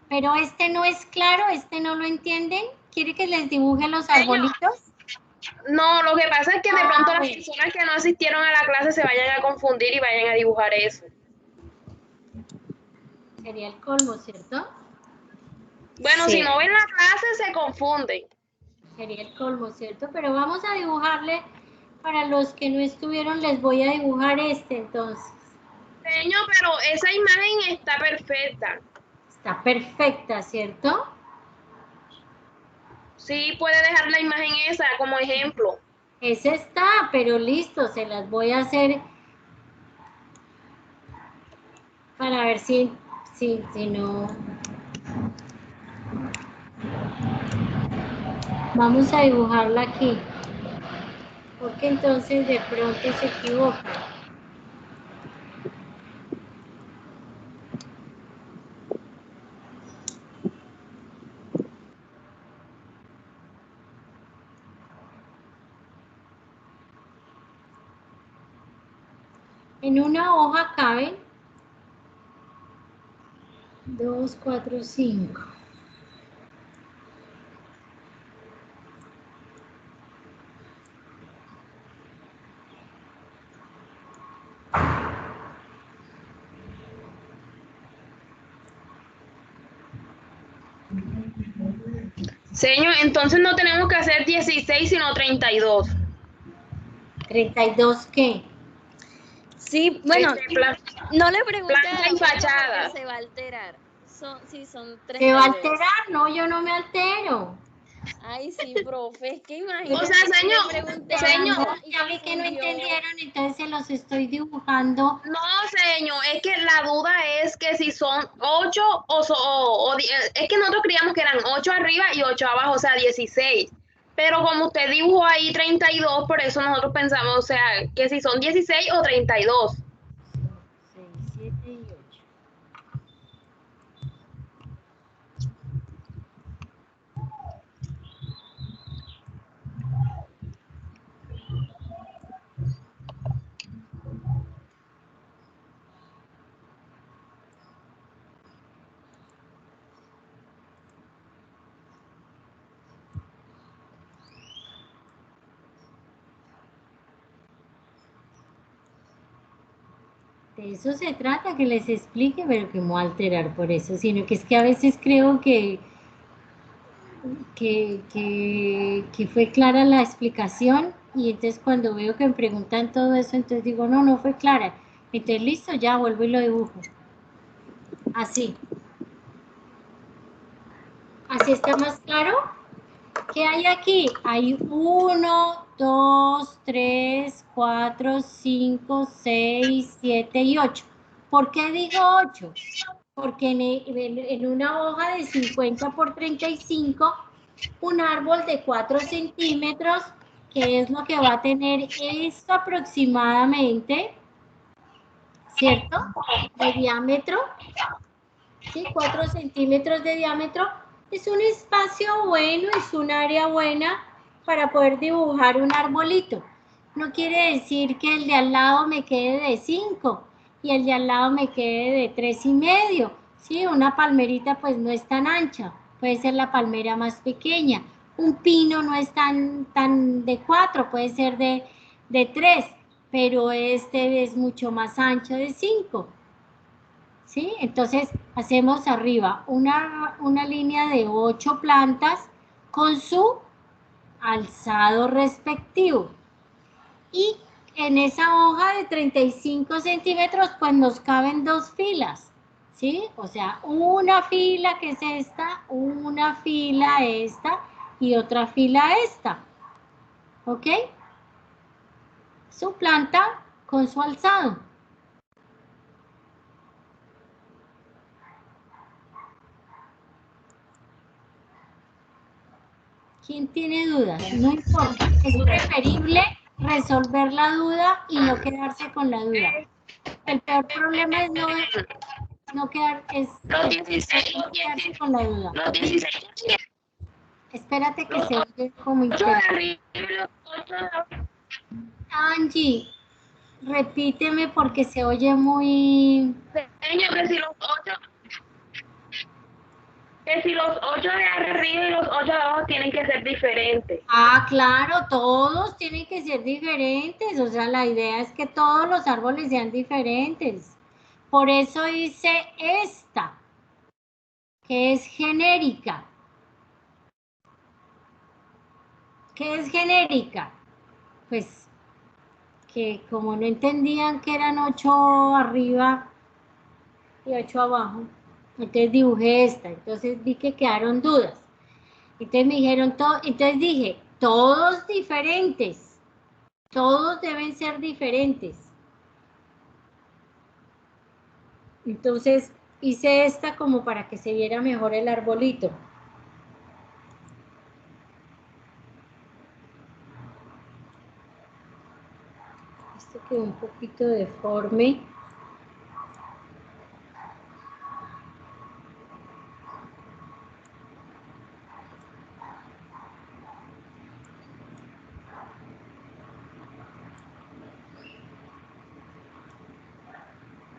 Pero este no es claro, este no lo entienden. ¿Quiere que les dibuje los arbolitos? No, lo que pasa es que de pronto las bueno. personas que no asistieron a la clase se vayan a confundir y vayan a dibujar eso. Sería el colmo, ¿cierto? Bueno, Sí. si no ven la clase se confunden. Sería el colmo, ¿cierto? Pero vamos a dibujarle, para los que no estuvieron, les voy a dibujar este entonces. Señor, pero esa imagen está perfecta. Está perfecta, ¿cierto? Sí, puede dejar la imagen esa como ejemplo. Ese está, pero listo, se las voy a hacer para ver si no. Vamos a dibujarla aquí, porque entonces de pronto se equivoca. En una hoja caben 2, 4, 5. Señor, entonces no tenemos que hacer 16, sino 32. ¿32 qué? Sí, bueno, no le pregunte planta a la y profe fachada. porque se va a alterar. Sí, son 32. ¿Se va a alterar? No, yo no me altero. Ay, sí, profe, es que imagínate. O sea, señor, le pregunté Ya vi que no entendieron, entonces se los estoy dibujando. No, señor, es que la duda es que si son 8 es que nosotros creíamos que eran 8 arriba y 8 abajo, o sea, 16. Pero como usted dibujó ahí 32, por eso nosotros pensamos, o sea, que si son 16 o 32. 6, 7 y 8. De eso se trata, que les explique, pero que no voy a alterar por eso, sino que es que a veces creo que fue clara la explicación y entonces cuando veo que me preguntan todo eso, entonces digo, no fue clara. Entonces listo, ya vuelvo y lo dibujo. Así. ¿Así está más claro? ¿Qué hay aquí? Hay 1, 2, 3, 4, 5, 6, 7 y 8. ¿Por qué digo 8? Porque en una hoja de 50 por 35, un árbol de 4 centímetros, que es lo que va a tener esto aproximadamente, ¿cierto? De diámetro, ¿sí? 4 centímetros de diámetro. Es un espacio bueno, es un área buena para poder dibujar un arbolito. No quiere decir que el de al lado me quede de 5 y el de al lado me quede de 3,5. ¿Sí? Una palmerita pues no es tan ancha, puede ser la palmera más pequeña. Un pino no es tan de 4, puede ser de 3, pero este es mucho más ancho de 5. ¿Sí? Entonces hacemos arriba una línea de 8 plantas con su alzado respectivo. Y en esa hoja de 35 centímetros, pues nos caben 2 filas, ¿sí? O sea, una fila que es esta, una fila esta y otra fila esta, ¿ok? Su planta con su alzado. ¿Quién tiene dudas? No importa, es preferible resolver la duda y no quedarse con la duda. El peor problema es no quedarse con la duda. Espérate que se oye como interno. Angie, repíteme porque se oye muy... Señor, que si los 8 de arriba y los 8 de abajo tienen que ser diferentes. Ah, claro, todos tienen que ser diferentes. O sea, la idea es que todos los árboles sean diferentes. Por eso hice esta, que es genérica. ¿Qué es genérica? Pues que como no entendían que eran 8 arriba y 8 abajo, entonces dibujé esta. Entonces vi que quedaron dudas. Entonces me dijeron todo, entonces dije, todos diferentes, todos deben ser diferentes. Entonces hice esta como para que se viera mejor el arbolito. Esto quedó un poquito deforme.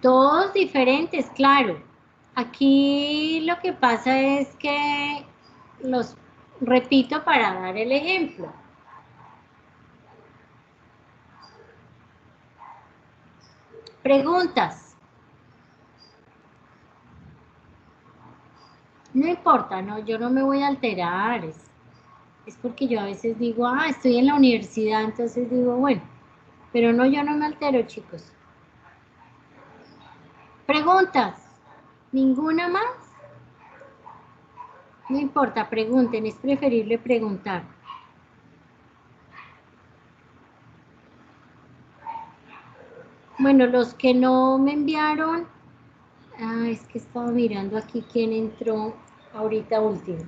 Todos diferentes, claro. Aquí lo que pasa es que los repito para dar el ejemplo. Preguntas. No importa, no, yo no me voy a alterar. Es porque yo a veces digo, estoy en la universidad, entonces digo, bueno, pero no, yo no me altero, chicos. Preguntas. ¿Ninguna más? No importa, pregunten, es preferible preguntar. Bueno, los que no me enviaron, es que estaba mirando aquí quién entró ahorita último.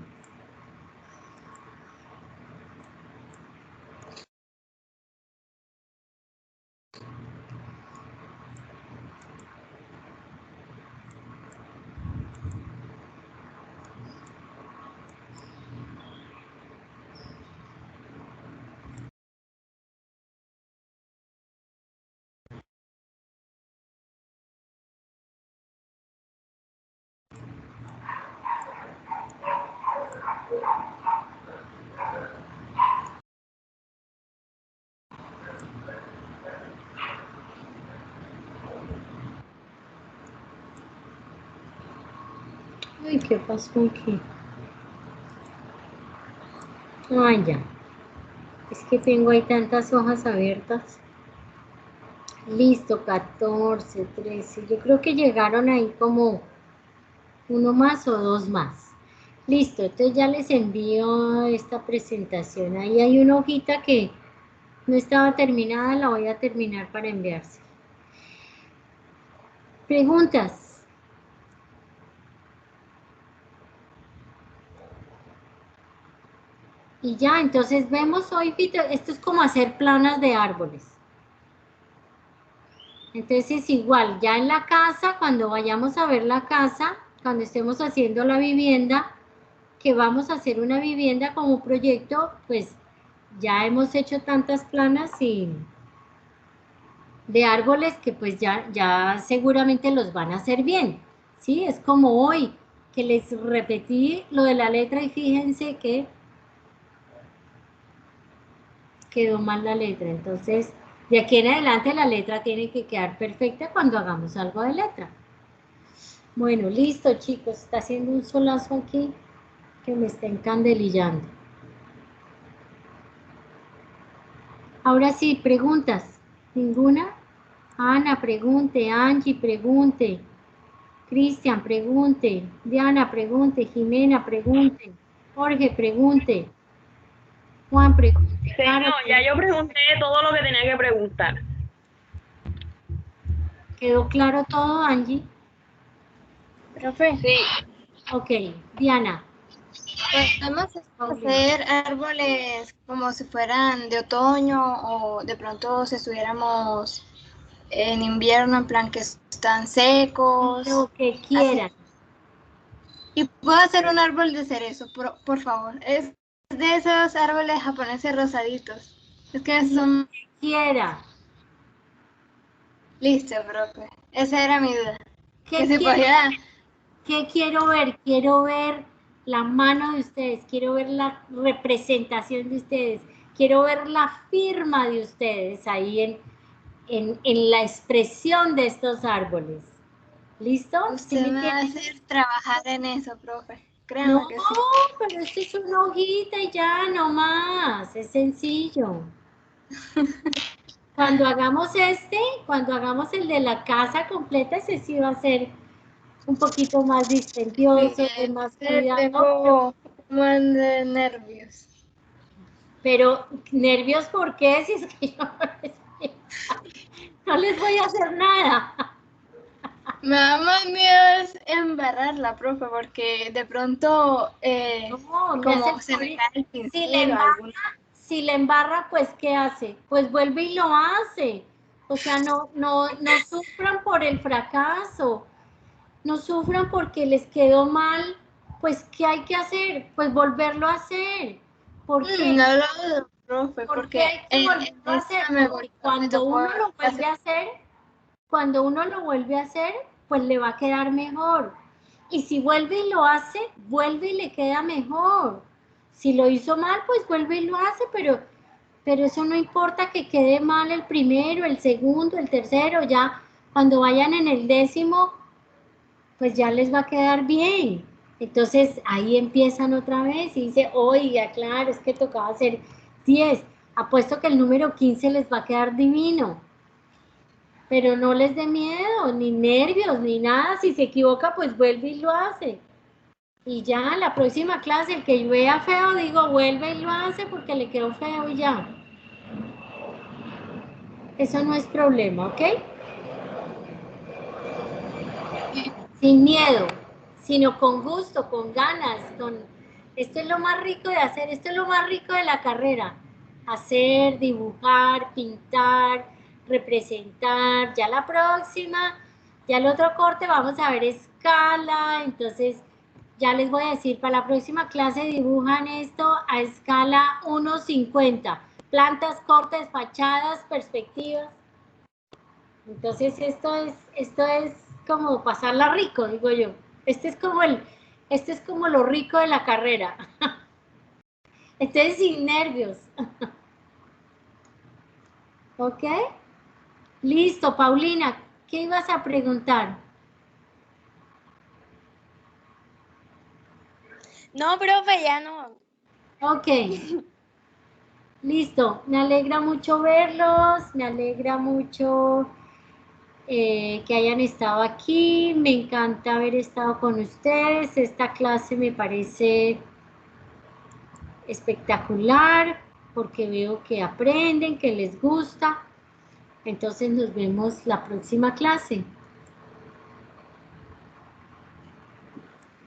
Ay, ¿qué pasó aquí? Ya. Es que tengo ahí tantas hojas abiertas. Listo, 14, 13. Yo creo que llegaron ahí como uno más o dos más. Listo, entonces ya les envío esta presentación. Ahí hay una hojita que no estaba terminada, la voy a terminar para enviarse. ¿Preguntas? Y ya, entonces vemos hoy, esto es como hacer planas de árboles. Entonces igual, ya en la casa, cuando vayamos a ver la casa, cuando estemos haciendo la vivienda, que vamos a hacer una vivienda como proyecto, pues ya hemos hecho tantas planas de árboles que pues ya seguramente los van a hacer bien, ¿sí? Es como hoy, que les repetí lo de la letra y fíjense que quedó mal la letra. Entonces, de aquí en adelante la letra tiene que quedar perfecta cuando hagamos algo de letra. Bueno, listo, chicos. Está haciendo un solazo aquí que me está encandelillando. Ahora sí, preguntas. ¿Ninguna? Ana, pregunte. Angie, pregunte. Cristian, pregunte. Diana, pregunte. Jimena, pregunte. Jorge, pregunte. Juan, pregunte. Sí, Caro, no, ya yo pregunté todo lo que tenía que preguntar. ¿quedó claro todo, Angie? Profe, Sí. Ok, Diana. podemos Paulina. hacer árboles como si fueran de otoño o de pronto si estuviéramos en invierno, en plan que están secos. Lo que quieran. Y puedo hacer un árbol de cerezo, por favor. Es de esos árboles japoneses rosaditos. Es que son... Quiera. Listo, profe. Esa era mi duda. ¿Qué Que se quiero? podía... ¿Qué quiero ver? Quiero ver la mano de ustedes, quiero ver la representación de ustedes, quiero ver la firma de ustedes ahí en la expresión de estos árboles. ¿Listo? ¿Sí Usted me va a entienden? hacer trabajar en eso, profe. Créame No, que sí. pero esto es una hojita y ya, no más, es sencillo. Cuando hagamos cuando hagamos el de la casa completa, ese sí va a ser un poquito más dispendioso, de más cuidado, Tengo un montón de nervios. pero nervios, ¿por qué? Si es que yo no les voy a hacer nada. Me da más miedo es embarrarla, profe, porque de pronto No, como se me cae el si le pincel o embarra, algún... si le embarra, pues ¿qué hace? Pues vuelve y lo hace. O sea, no sufran por el fracaso, no sufran porque les quedó mal, pues ¿qué hay que hacer? Pues volverlo a hacer. ¿Por qué? No lo dudo, profe, ¿Por qué porque hay que volverlo a hacer? Porque me cuando tocó uno lo vuelve hacer... a hacer, cuando uno lo vuelve a hacer, pues le va a quedar mejor. Y si vuelve y lo hace, vuelve y le queda mejor. Si lo hizo mal, pues vuelve y lo hace, pero eso no importa que quede mal el primero, el segundo, el tercero, ya cuando vayan en el 10º, pues ya les va a quedar bien. Entonces ahí empiezan otra vez y dice, oiga, claro, es que tocaba hacer 10. Apuesto que el número 15 les va a quedar divino. Pero no les dé miedo, ni nervios, ni nada. Si se equivoca, pues vuelve y lo hace. Y ya en la próxima clase, el que vea feo, digo, vuelve y lo hace porque le quedó feo y ya. Eso no es problema, ¿ok? Sin miedo, sino con gusto, con ganas, esto es lo más rico de hacer, esto es lo más rico de la carrera. Hacer, dibujar, pintar, representar. Ya la próxima, ya el otro corte vamos a ver escala, entonces ya les voy a decir, para la próxima clase dibujan esto a escala 1:50. Plantas, cortes, fachadas, perspectivas. Entonces esto es como pasarla rico, digo yo. Este es como lo rico de la carrera. Entonces sin nervios. ¿Ok? Listo, Paulina, ¿qué ibas a preguntar? No, profe, ya no. Ok. Listo, me alegra mucho verlos, me alegra mucho que hayan estado aquí, me encanta haber estado con ustedes, esta clase me parece espectacular porque veo que aprenden, que les gusta, entonces nos vemos la próxima clase.